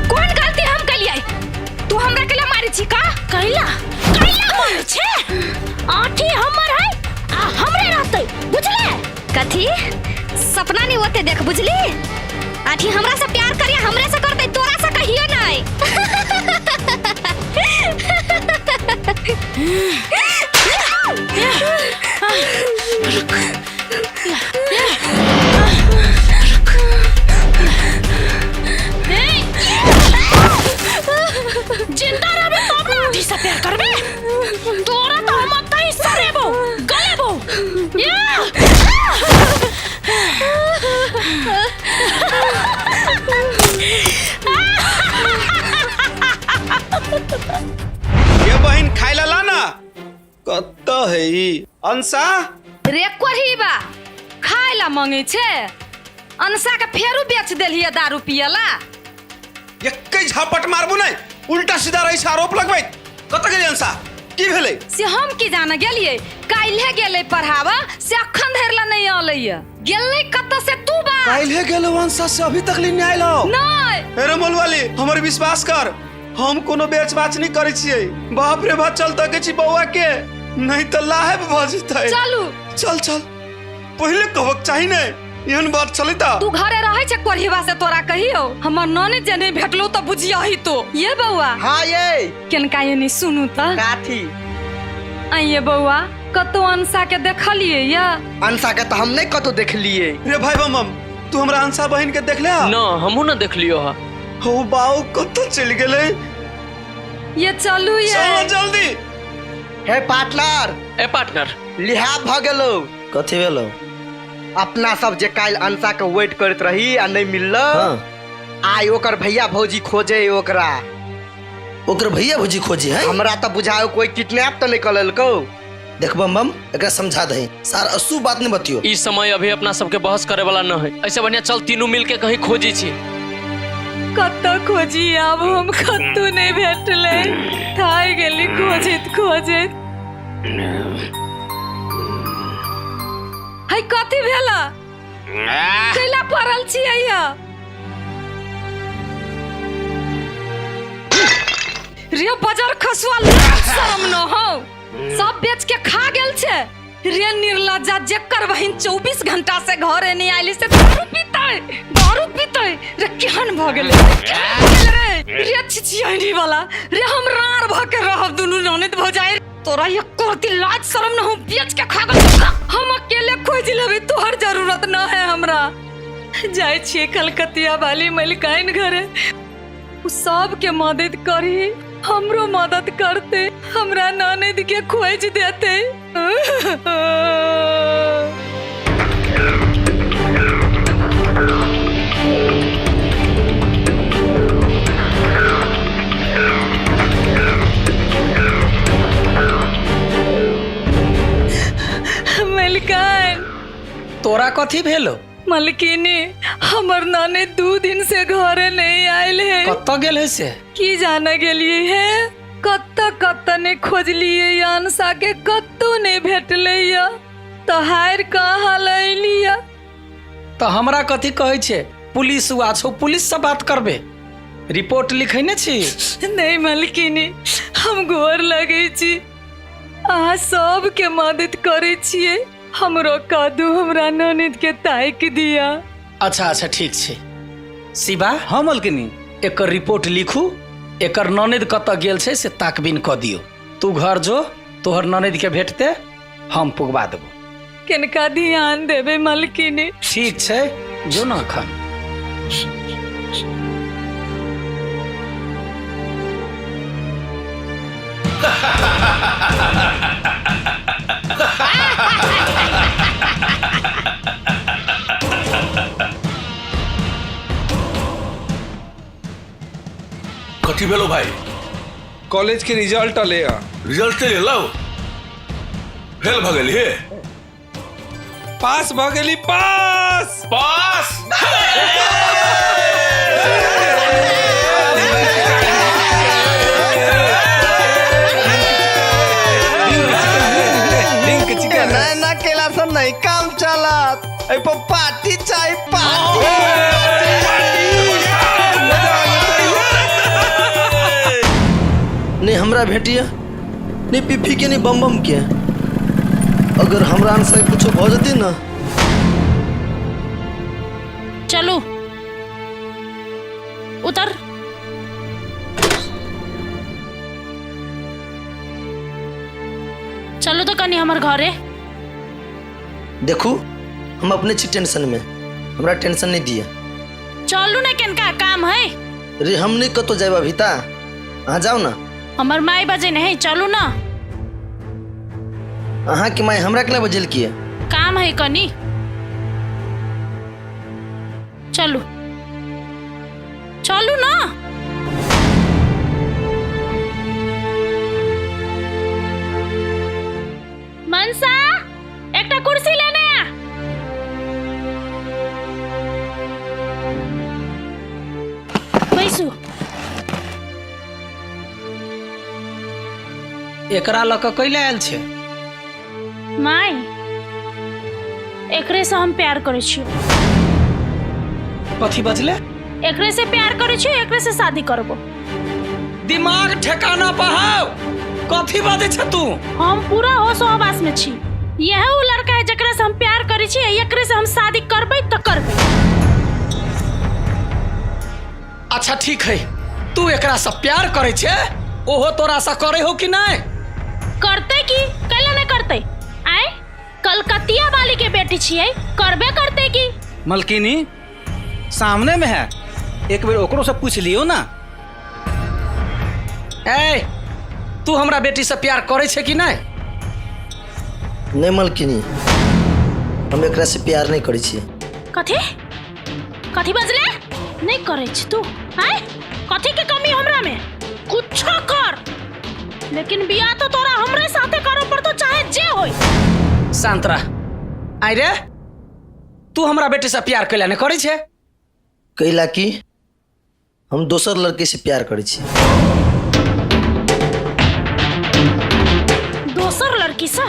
कौन गलती हम कलिए? तू हमरा के मारी छी का? कैला मार छे आठी हमर है आ हमरे रहते बुझले? कथी सपना नहीं होते देख बुझली? आठी हमरा से प्यार करिए, हमरे से करते, तोरा से कहियो नहीं। जिंदा रहबे तब ना आठी से प्यार करबे। तोरा तो हम तई सरेबो गलेबो ये बहन खाइला ला ना। कत है ई अंसा? रे कोरहीबा खाइला मांगे छे। अनसा के फेरू बेच देलिए दारू पियला। एकै झापट मारबो नहीं, उल्टा सीधा रही आरोप लगबै। कत गेली अंसा? की भेलै? से हम की जाने गेलिए? काल्हे गेले पढ़ावा से अखन धरला नहीं आलैया। गेलै कत से तू बा? काल्हे गेलो अंसा से अभी तक ले नहीं आइलो। नहीं अरे मोलवाली हमर विश्वास कर, हम कोनो बेच बाच नहीं करै छियै। बाप रे बाप चल तके छी बौआ के, नहीं तो लाहेब भ जेतै। चलू चल चल पहले कहक चाहि नै, एहन बात चलै त। तू घरे रहै छ कोरहीबा से तोरा कहियो हमर नने जे नहीं भेटलो त बुझिया ही तो। ये बौआ हाँ ये केनका ये नहीं सुनू त काथी आइए बौआ कतो अंसा के देखलिए या? अंसा के तो हम नहीं कतो देख लिए। रे भाई बम तू हमरा अंसा बहन के देख ले? ना हमहू ना देख लियो हा। हो बाऊ कतो चल गेलै? ये चलू ये चलो जल्दी। हे पार्टनर लिहाज भ गेलो। कथी भेलो? अपना सब जे काल अंसा के वेट करत रही आ नहीं मिललो। आई ओकर भैया भौजी खोजे ओकरा। ओकर भैया भौजी खोजे है? हमरा तो बुझाओ कोई किडनैप तो नहीं करलको। देख बम एकरा समझा दे, सार असु बात नहीं बतियो। इस समय अभी अपना सबके बहस करे वाला न है। ऐसे बढ़िया चल तीनों मिल के कहीं खोजी छी। कत्तो खोजी अब हम कत्तो नहीं भेटले। थाई गेली खोजित खोजित। हाय कथी भेला? कैला पड़ल छियै या? रे बाजार खसुआ शर्म न हो, सब बेच के खा गेल छे। रे निर्लज्जा जेकर बहिन 24 घंटा से घरे नहीं आइली से दारू पीतै। रे केहन भ गेलै? रे छिछियानी वाला रे हम रार भ के रहब दुनु ननद भ जाए। तोरा ये कोरती लाज शर्म न हो, बेच के खा गेल। हम अकेले खोज लेबे, तोहर जरूरत न है हमरा। जाय छिए कलकतिया वाली मलिकाइन घरे, उ सब के मदद करी, हमरो मदद करते, हमरा ननद के खोज देते। मलिकाइन तोरा कथी भेलो? मलकिनी हमर नानी 2 दिन से घरे नहीं आयल है। कत्ता गेल है से? की जाने गेलिए है? कत्ता ने खोजलिए अंसा के कत्तो नहीं भेटले या। तो हार कहाँ लैलिया? तो हमरा कथी कहे छे? पुलिस हुआ छो, पुलिस से बात करबे। रिपोर्ट लिखैने छी? नहीं मलकिनी हम गोर लगे छी, अहाँ सब के मदद करे छिए। हमरो कादू हमरा ननद के ताक दिया। अच्छा ठीक छे। शिवा हाँ मलकिनी एकर रिपोर्ट लिखू, एकर ननद कत गेल छे से ताकबीन क दियो। तू घर जो, तोहर ननद के भेटते हम पुगवा देबो। केनका ध्यान देबे मलकिनी? ठीक छे जो ना खन। कथी भेलो भाई? कॉलेज के रिजल्ट ले आ। रिजल्ट ले लो। फेल भ गेली? पास भ गेली। पास पास ना केला सब नहीं काम चला। बात ए पार्टी चाय पार्टी नहीं हमरा भेटिया नहीं पिफी के नहीं बम बम के अगर हमरा से कुछ हो जती ना चलो उतर। चलो तो कनी हमार घरे। देखू हम अपने छी टेंशन में हमरा टेंशन नहीं दिया। चलू ना किनका काम है। रे हम नहीं कतो जाए अभी ता आ जाओ ना। हमार माई बजे नहीं चलू ना। अहाँ की माई हमरा के बजेल किया काम है कनी। चलू चलू ना। मनसा एक कुर्सी लेने आ। बैसू। एकरा लक कैले आयल छे माई एकरे से हम प्यार करे छी। कथी बजले? एकरे से प्यार करे छी, एकरे से शादी करबो। दिमाग ठिकाना पहाओ। कथी बाजे छ तू? हम पूरा होश हवास में छी। यह वो लड़का है जकरे से हम प्यार करे छी, एकरे से हम शादी करबे त करबे। अच्छा ठीक है, तू एकरा से प्यार करे छे, ओहो तोरा से करे हो कि नहीं? करते की कैला नहीं करते? आए कलकतिया वाली के बेटी छिए, करबे करते की। मलकिनी सामने में है, एक बेर ओकरो से पूछ लियो ना। ए तू हमरा बेटी से प्यार करे छे कि नहीं? नहीं मलकिनी हम एकरा से प्यार नहीं करी छी। कथी कथी बजले? नहीं करे छी तू? आए कथी के कमी हमरा में? कुछ कर, लेकिन बियाह तो तोरा हमरे साथे करो पड़तो, चाहे जे होई। शांत रह। आई रे तू हमरा बेटी से प्यार कैला नहीं करे छे? कैला की हम दोसर लड़के से प्यार करे छी। दोसर लड़की सा?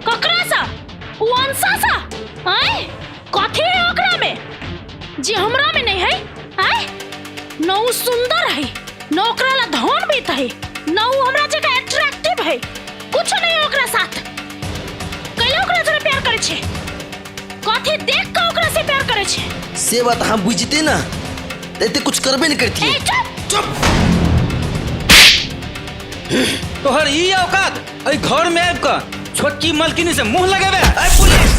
ककरा सा? वंशा सा? आए कथी है ओकरा में जे हमरा में नहीं है? आए न उ सुंदर है, न ओकरा ला धन भी है, न उ हमरा जगह अट्रैक्टिव है। कुछ नहीं ओकरा साथ। कैला ओकरा से प्यार करे छे? कथी देख के ओकरा से प्यार करे छे? से बात हम बुझते ना ते कुछ करबे नहीं करती। ए चुप। तोहर ई औकात ए घर में आब के छोटकी मलकिनी से मुंह लगावे? ए पुलिस!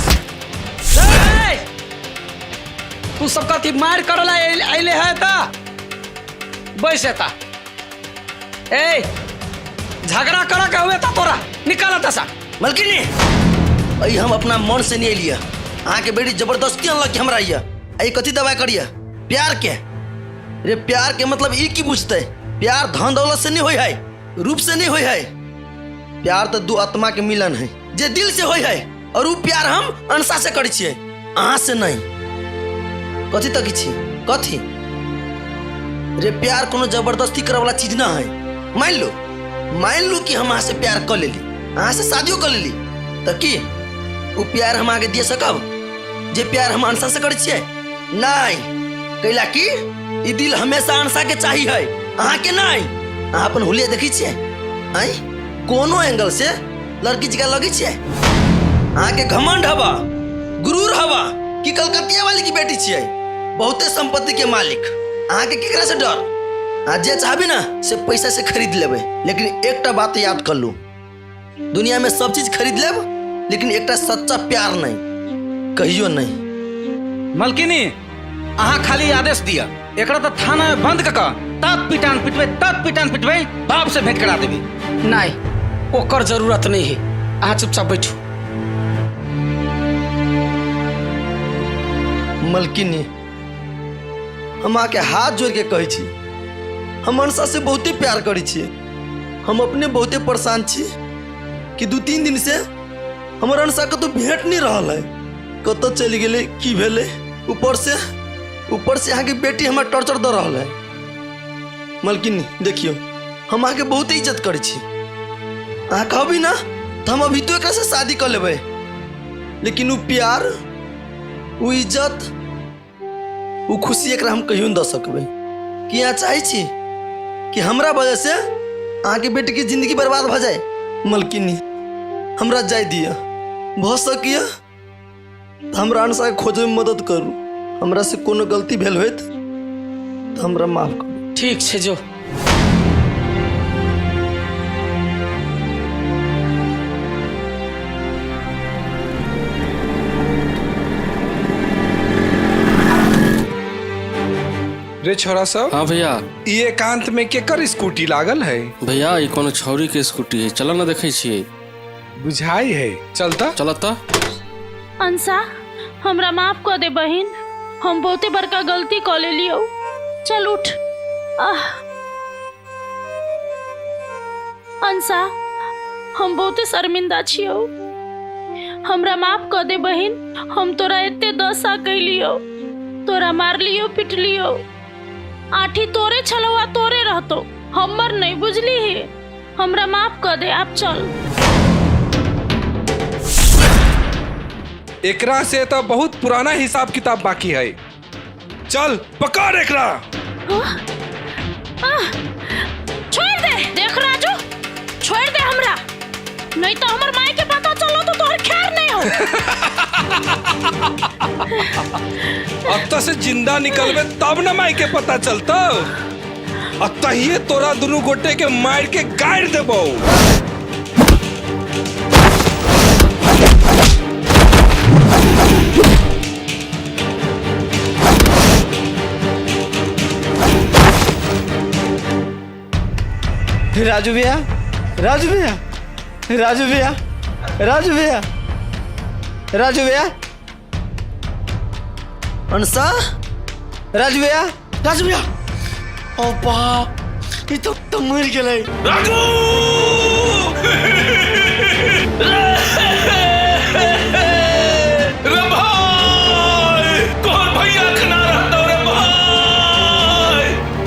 तू सब कथी मार करला आइले है ता? बैसे ता। ए झगड़ा करा के हुए ता तोरा निकाला ता सा। मलकिनी आई हम अपना मन से नहीं लिया, अहाँ के बेटी जबरदस्ती अनलक हमरा आइया। आई कथी दवा करिया? प्यार के रे प्यार के मतलब ई की बुझते? प्यार धन दौलत से नहीं होई है, रूप से नहीं होई है। प्यार तो दो आत्मा के मिलन है जे दिल से होई है, और वो प्यार हम अनसा से करी छिए, अहाँ से नहीं। कथी तक छी? कथी रे प्यार कोनो जबरदस्ती करे वाला चीज ना है। मान लो कि हम अहाँ से प्यार कर लेली, अहाँ से शादियों कर लेली, तो की वो प्यार हम आगे दे सकब जे प्यार हम अनसा से करे छिए? नहीं, कैला की ई दिल हमेशा अनसा के चाहिए है, अहाँ के नहीं। अहाँ अपन हुलिया देखी छिए? आई कोनो एंगल से लड़की जगह लगी छिए? अहाँ के घमंड हवा, गुरूर हवा कि कलकतिया वाली की बेटी छिए, बहुते संपत्ति के मालिक। अहाँ के केकरा से डर? आज जे चाहबे ना से पैसा से खरीद लेबे, लेकिन एकटा बात याद कर लू, दुनिया में सब चीज खरीद लेब, लेकिन एकटा सच्चा प्यार नहीं, कहियो नहीं। मलकिनी अहाँ खाली आदेश दिया, एकरा तो थाना में बंद कका तब पिटान पिटबै, बाप से भेंट करा देबी। नहीं ओकर जरूरत नहीं है, अहाँ चुपचाप बैठू। मलकिनी हम आके हाथ जोड़ के कहे छी, हम अनसा से बहुते प्यार करी छिए। हम अपने बहुते परेशान छी कि 2-3 दिन से हमर अनसा कतो भेंट नहीं रहल है, कतो चली गेले की भेले। ऊपर से यहाँ की बेटी हमारा टॉर्चर दे रहा है। मलकिनी देखियो हम आके बहुत इज्जत करे छी, अहाँ कहबी ना तो हम अभी तो एकरा से शादी कर लेबै, लेकिन वो प्यार वो इज्जत वो खुशी एक हम कहियो न दे सकबै कि यहाँ चाहे छी कि हमरा वजह से अहाँ के बेटी की जिंदगी बर्बाद भ जाए। मलकिनी हमरा जाय दिया, भ सकिए तो हमरा अनसा के खोजे में मदद करू। हमरा से कोनो गलती भेल होत तो हमरा माफ करू। ठीक छै जो। रे छोरा सब। हाँ भैया। ये एकांत में केकर स्कूटी लागल है? भैया ये कोनो छौरी के स्कूटी है, चलो ना देखे छिए। बुझाई है, चलता चलता। अंसा हमरा माफ कर दे बहन, हम बहुते बड़का गलती कर लेलियो। चल उठ। अंसा हम बहुते शर्मिंदा छियो, हमरा माफ कर दे बहन। हम तोरा एते दशा कैलियो, तोरा मारलियो पिटलियो, आठी तोरे छलवा तोरे रहतो, हमर नहीं बुझली है। हमरा माफ कर दे, आप चल। एकरा से तो बहुत पुराना हिसाब किताब बाकी है। चल पकड़ एकरा। छोड़ दे, देख राजू, छोड़ दे हमरा, नहीं तो हमर माई के पता चलो तो तोहर खैर नहीं हो। अब तो से जिंदा निकलबे तब न माई के पता चलता। अतहिए तोरा दोनों गोटे के मार के गाड़ देबो। राजू भैया, राजू भैया, राजू भैया, राजू भैया, राजू भैया, अनसा, राजू भैया, राजू भैया। ओ बाप, ये तो मर गेलै। राजू! रे भाई, तोहर भैया खना रहतो रे भाई।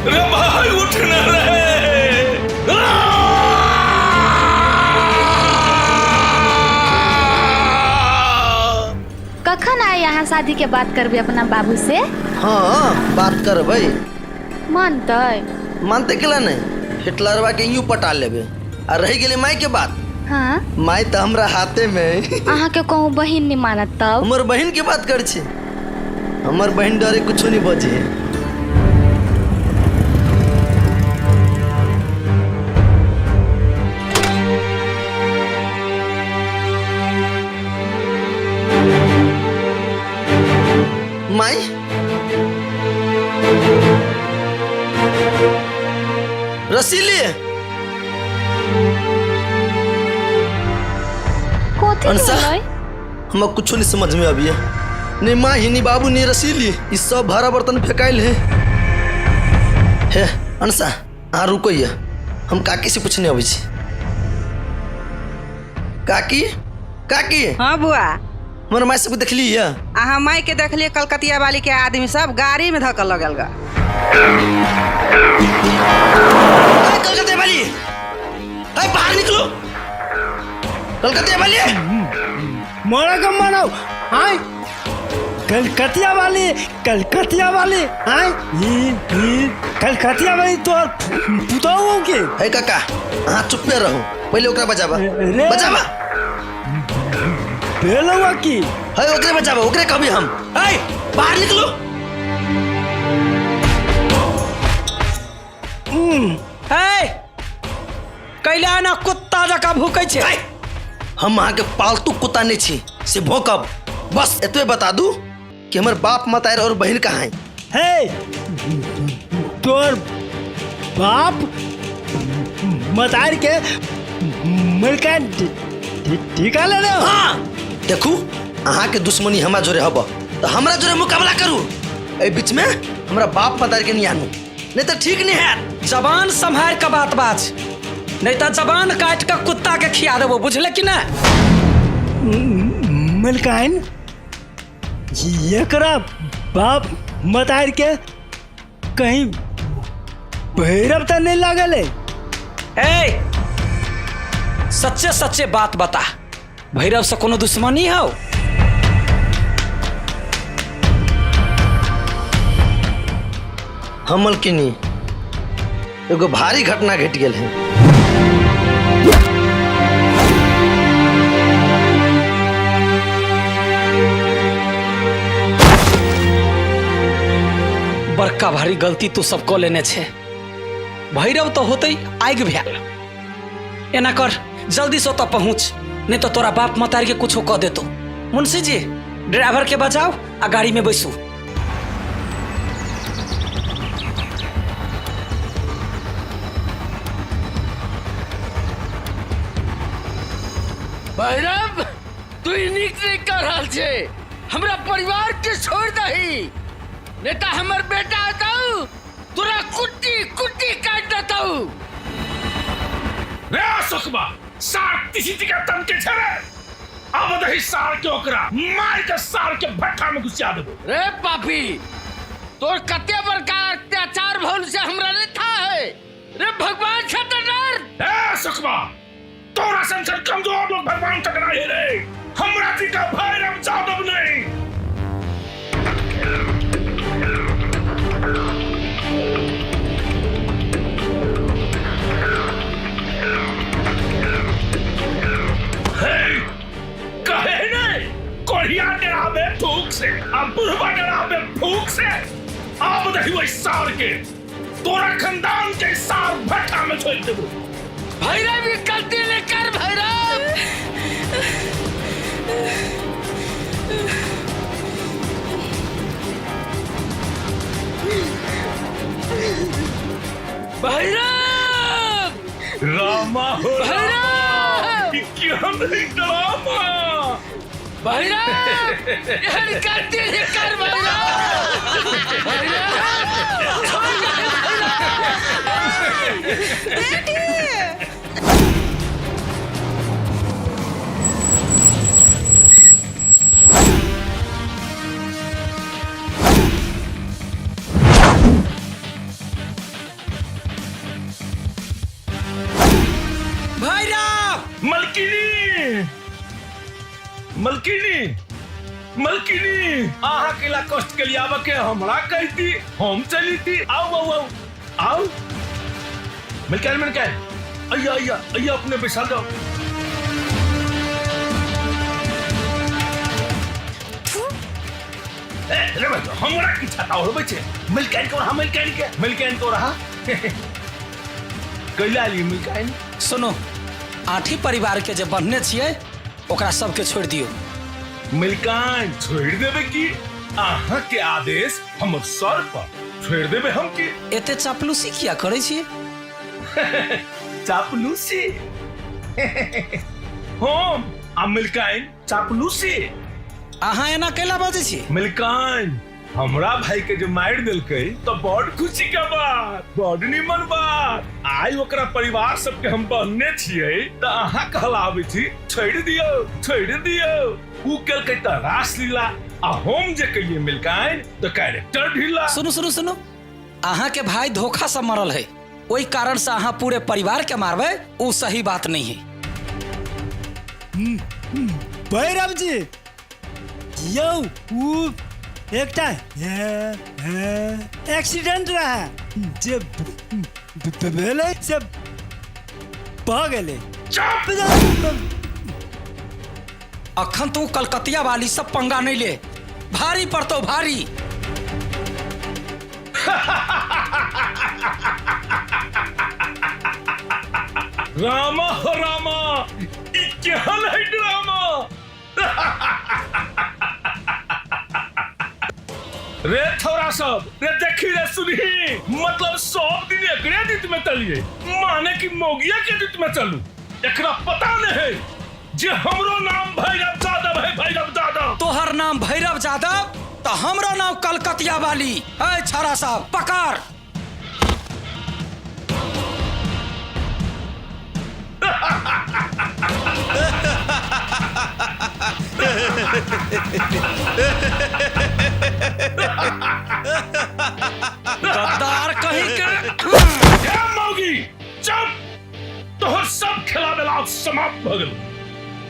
रे भाई उठ न रे। कखन आए यहाँ शादी के बात करबे अपना बाबू से? हाँ बात करबै। मानते? मानते केला नहीं, हिटलरवा के यूं पटा लेबे। आ रह गेले माई के बात। हाँ माई तो हमरा हाथे में। अहाँ के कहूँ बहिन नहीं मानत तब? हमर बहन के बात कर छी, हमर बहन डरे कुछो नहीं बजे। माई रसीली अनसा, हम कुछ नहीं समझ में अभी है। नहीं माँ ही नहीं बाबू नहीं रसीली, इस सब भारा बर्तन फेंकाइल है। अनसा हाँ रुको, ये हम काकी से पूछने अभी छी। काकी, काकी। हाँ बुआ। हमर माई सबके देखली है? अहाँ माई के देखलिए कलकतिया वाली के आदमी सब गाड़ी में धक्का लगल गा। कलकतिया वाली, बाहर निकलो। कलकतिया वाली मोरा कम मानो। हाय कलकतिया वाली, कलकतिया वाली। हाय कलकतिया वाली तो पुताओ के है काका। हाँ चुप पे रहो, पहले ओकरा बजावा। बजावा बेलवा की है, ओकरे बजावा, ओकरे कभी हम। है बाहर निकलो। कैला ना कुत्ता जका भूकै छे। हम अहाँ के पालतू कुत्ता नहीं छी से भोंकब। बस एतबे बता दू कि हमर बाप मतार और बहन कहाँ है। हे तोर बाप मतार के मलकान ठिका ले। हाँ देखू, अहाँ के दुश्मनी हमरा जोरे हब तो हमरा जोरे मुकाबला करू। ए बीच में हमरा बाप मतार के नहीं आनू, नहीं तो ठीक नहीं है। जबान संभाल के बात बाज, नहीं तो जबान काट के कुत्ता के खिया देबो, बुझले कि ना? मलकान एकरा बाप मतार के कहीं भैरव तो नहीं लागल है? सच्चे सच्चे बात बता, भैरव से कोनो दुश्मनी हो? हमल किनी एगो भारी घटना घट गेल है। बड़का भारी गलती तू सब कऽ लेने छे। भैरव तो होते आगि भेल। एना कर जल्दी से ओतऽ पहुँच, नहीं तो तोरा बाप मतारी के कुछ कह देतो। मुंशी जी ड्राइवर के बजाओ आ गाड़ी में बैसू। भैरव तू नीक नहीं कर रहल छे। हमरा परिवार के छोड़ दही, नहीं तो हमर बेटा आताऊ तोरा कुट्टी कुट्टी काट देताऊ। रे सुखबा सार किसी के तन के छरे, अब दही सार के ओकरा मार के सार के भट्ठा में घुसा देबो। रे पापी तोर कते बड़का अत्याचार भइल से हमरा नहीं था है। रे भगवान से तो डर। ए सुखबा तोरा संसद कमजोर लोग भगवान तक ना है रे, हमरा जी का भैरव जादव नहीं। कहे नहीं कोढ़िया डरावे फूक से, अब बुढ़वा डरावे फूक से। अब दही वही सार के तोरा खानदान के सार भट्ठा में छोड़ देबो। भैरव भी गलती नहीं कर। भैरव भैरव रामा हो भैरव क्या नहीं ड्रामा। भैरव यार गलती नहीं कर। मलकिनी मलकिनी आहा केला कष्ट के लिए आवा के हमरा कहती हम चली थी। आओ आओ आओ आओ मिलकर अय्या अय्या अय्या अपने बैठा दो। रे भाई हमरा की छाता हो बच्चे मिलकर को रहा मिलकर को रहा कैला ली मिलकर। सुनो आठी परिवार के जब बनने छिए ओकरा सबके छोड़ दियो। मिलकान छोड़ देबे की आहा के आदेश हमर सर पर छोड़ देबे हम की। एते चापलूसी किया करे छी? चापलूसी हम आ मिलकान चापलूसी आहा एना कैला बाजे छी? मिलकान हमरा भाई के जो मार दिलके तो बड़ खुशी के बात, बड़ निमन बात। आई ओकरा परिवार सबके हम बनने छिए त आहा कहलावे छी छोड़ दियो। उ कल के त रासलीला आ हम जे कहिए मिलकान तो कैरेक्टर ढीला। सुनो आहा के भाई धोखा से मरल है, ओई कारण से आहा पूरे परिवार के मारबे उ सही बात नहीं है। भैरव जी यौ उ एकटा एक्सीडेंट रहा जे भेले से भ गेले। अखन तू कलकतिया वाली सब पंगा नहीं ले, भारी पड़तो भारी। रामा हो रामा ई केहन है ड्रामा। रे थोड़ा सब रे देखी रे सुनी मतलब सब दिन एकरे दित में चलिए माने की मोगिया के दित में चलू। एकरा पता नहीं है जे हमरो नाम भैरव जादव है। भैरव जादव तोहर नाम भैरव जादव तो हमरो नाम कलकतिया वाली है। छाड़ा साहब पकड़। गद्दार कहीं के मौगी चुप। तोहर सब खेला बेला समाप्त हो गल।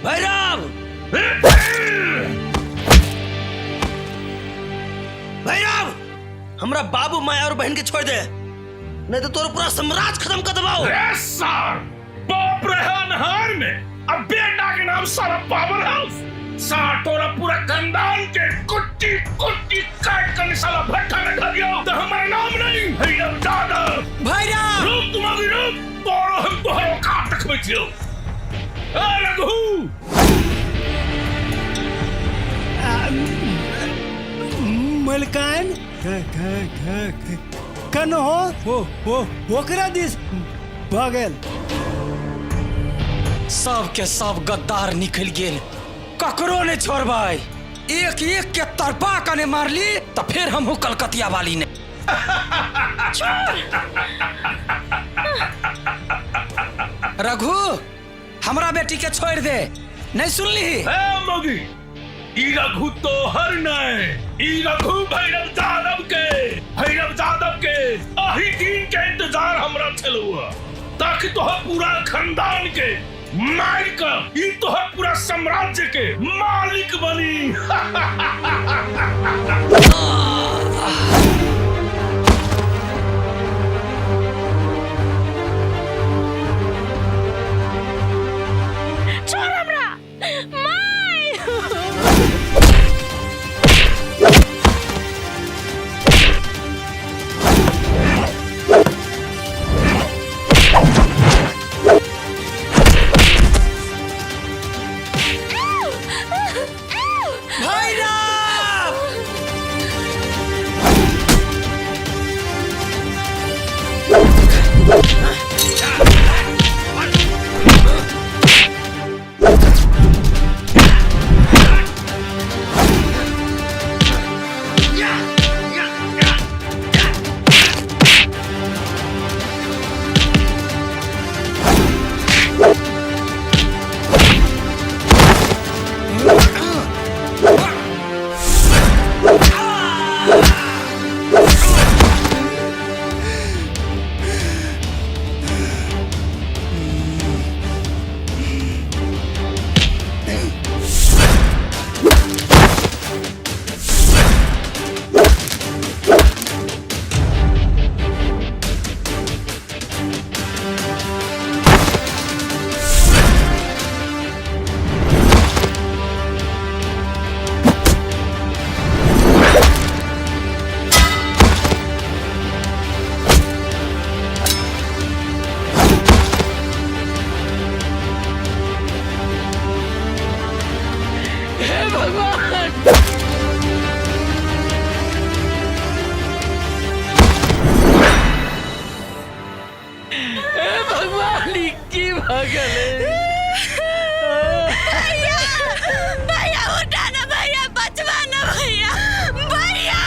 भैरव भैरव हमरा बाबू माया और बहन के छोड़ दे, नहीं तो तोर पूरा साम्राज्य खत्म कर देबाओ। बाप रहा नहार में, अब बेटा के नाम सारा पावर हाउस, तोरा पूरा खानदान के कुट्टी कुट्टी काट कर साला भट्टा में खा दिया, तो हमारा नाम नहीं भैरव यादव। भैरव रुक तुम अभी रुक, और हम तो है औकात तक में थियो। रघु मलकान कन हो ओकरा दिस भगल। सब के सब गद्दार निकल गेल, ककरो ने छोड़बाई। एक एक के तरपा कने मारली तो फिर हम हो कलकतिया वाली ने। रघु हमरा बेटी के छोड़ दे, नहीं सुनली? मोगी ई रघु तो हर नहीं, ई रघु भैरव यादव के आही दिन के इंतजार हमरा चलुआ, ताकि तोहर पूरा खानदान के मार कर ई तोहर पूरा साम्राज्य के मालिक बनी। छोड़ हमरा माय। भैया उठा ना भैया, बचवा ना भैया, भैया।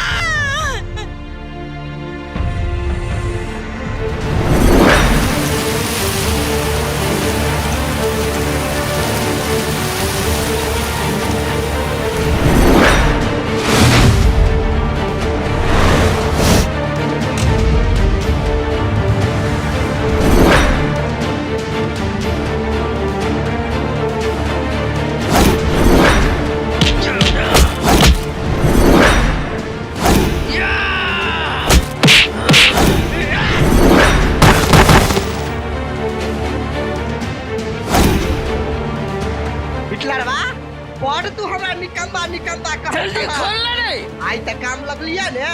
तू हमरा निकलबा कह जल्दी खोल ले रे। आई तक काम लग लिया ने।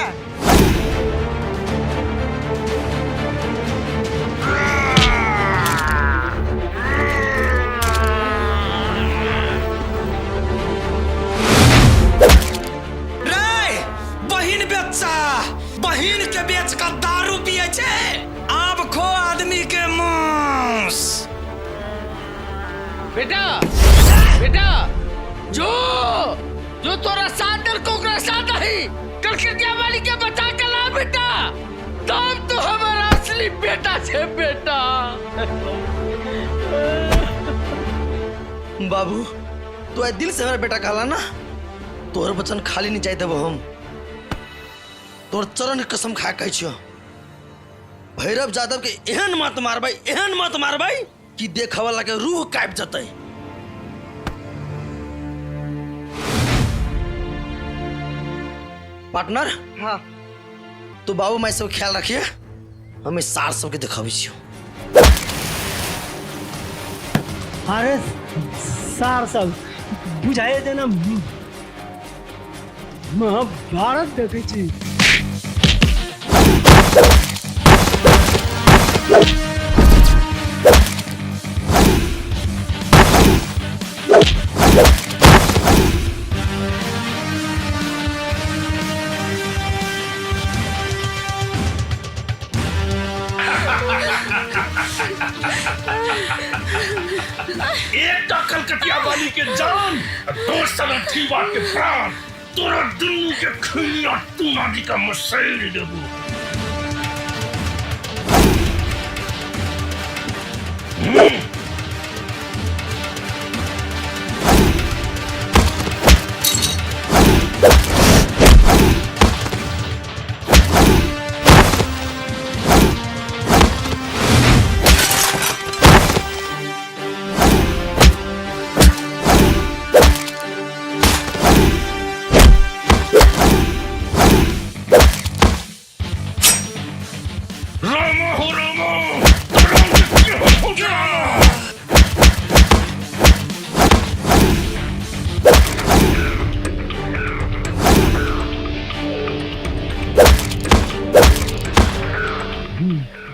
बहिन के बेच का दारू पिए छे, अब खो आदमी के मांस। बेटा बेटा जो जो तोरा सादर कोकरा साथ ही कलकतिया वाली के बचा के ला बेटा, तब तो हमारा असली बेटा छे बेटा। बाबू तू दिल से हमारा बेटा कहला ना, तोहर वचन खाली नहीं जाए देबो हम। तोर चरण के कसम खा कह छियो, भैरव यादव के एहन मत मारबै कि देख वाला के रूह काट जतै। पार्टनर, हाँ तो बाबू माई सब ख्याल रखिए, हमें सार सबके दिखाबी छियो। अरे सार सब बुझाए देना महाभारत देखे छी। एक तो कलकतिया वाली के जान, दूसरा ठीवा के प्राण, तोरा दुनू के खूनी और तूनादी का मसैल देबू।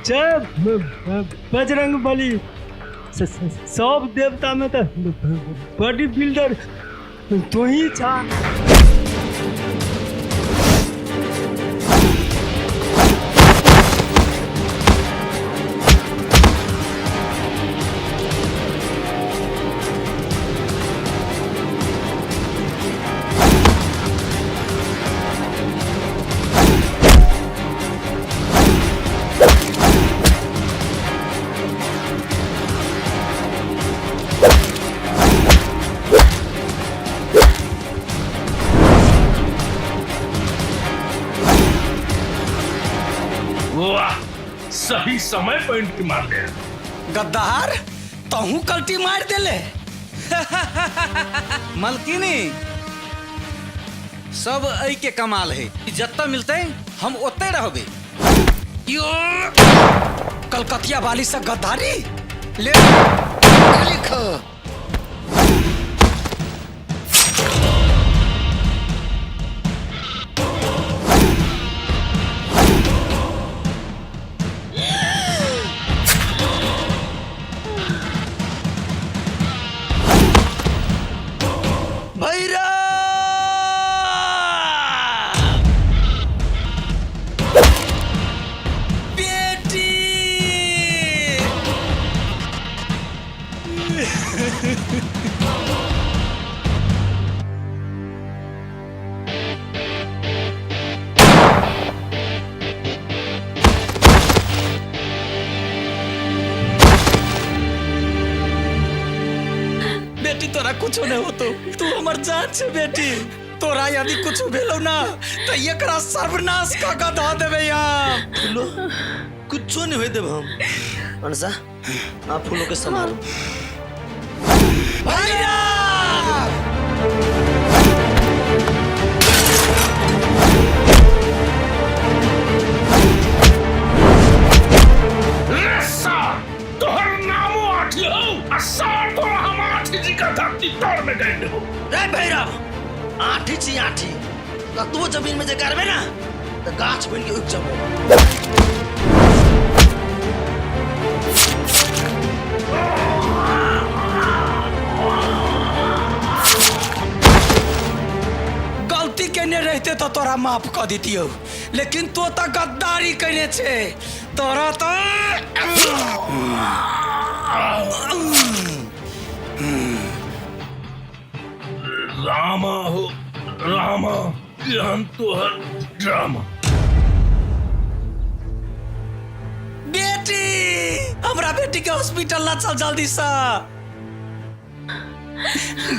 जय बजरंग बली। सब देवता में तो बॉडी बिल्डर तो ही था। सही समय पर एंट्री मार दे। गद्दार तहू कल्टी मार देले। मलकिनी सब ऐ के कमाल है, जत्ता मिलते हम ओते रहबे। कलकतिया वाली से गद्दारी ले लिख। बेटी तोरा कुछ नहीं हो, तू हमर जान छे बेटी। तोरा यदि कुछ भेलो ना तो एकरा सर्वनाश का गधा देबे यार। फूलो कुछ नहीं होई देब हम। अनसा आप फूलों के संभालो। भैया तोहर नामो आठी हो, सार तो हम आठी जी का धरती तोड़ में गए हो। रे भैरव आठी छी आठी तो तू जमीन में जे करबे ना तो गाछ बन के उग जाबो। गलती केने रहते तो तोरा माफ कर दितियो, लेकिन तो गद्दारी करने छे। तोरा तो रामा हो रामा, हम तोहर ड्रामा। बेटी हमरा बेटी के हॉस्पिटल ला चल जल्दी सा।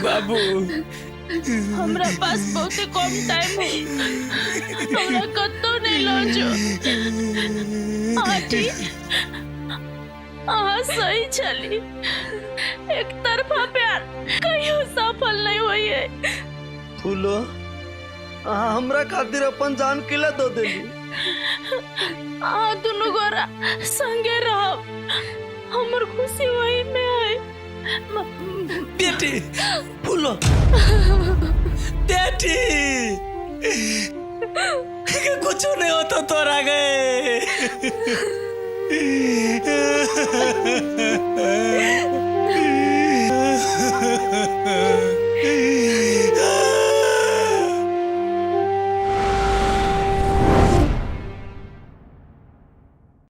बाबू हमरा पास बहुत कम टाइम है, हमरा कतो नहीं लजो। आंटी सही चली, एक तरफा प्यार कहियो सफल नहीं हुई है। फूलो हमरा खातिर अपन जान किला दो देली, आ दोनों गोरा संगे रहो, हमर खुशी वही में है। बेटी फूलो बेटी कुछ नहीं होता तोरा गए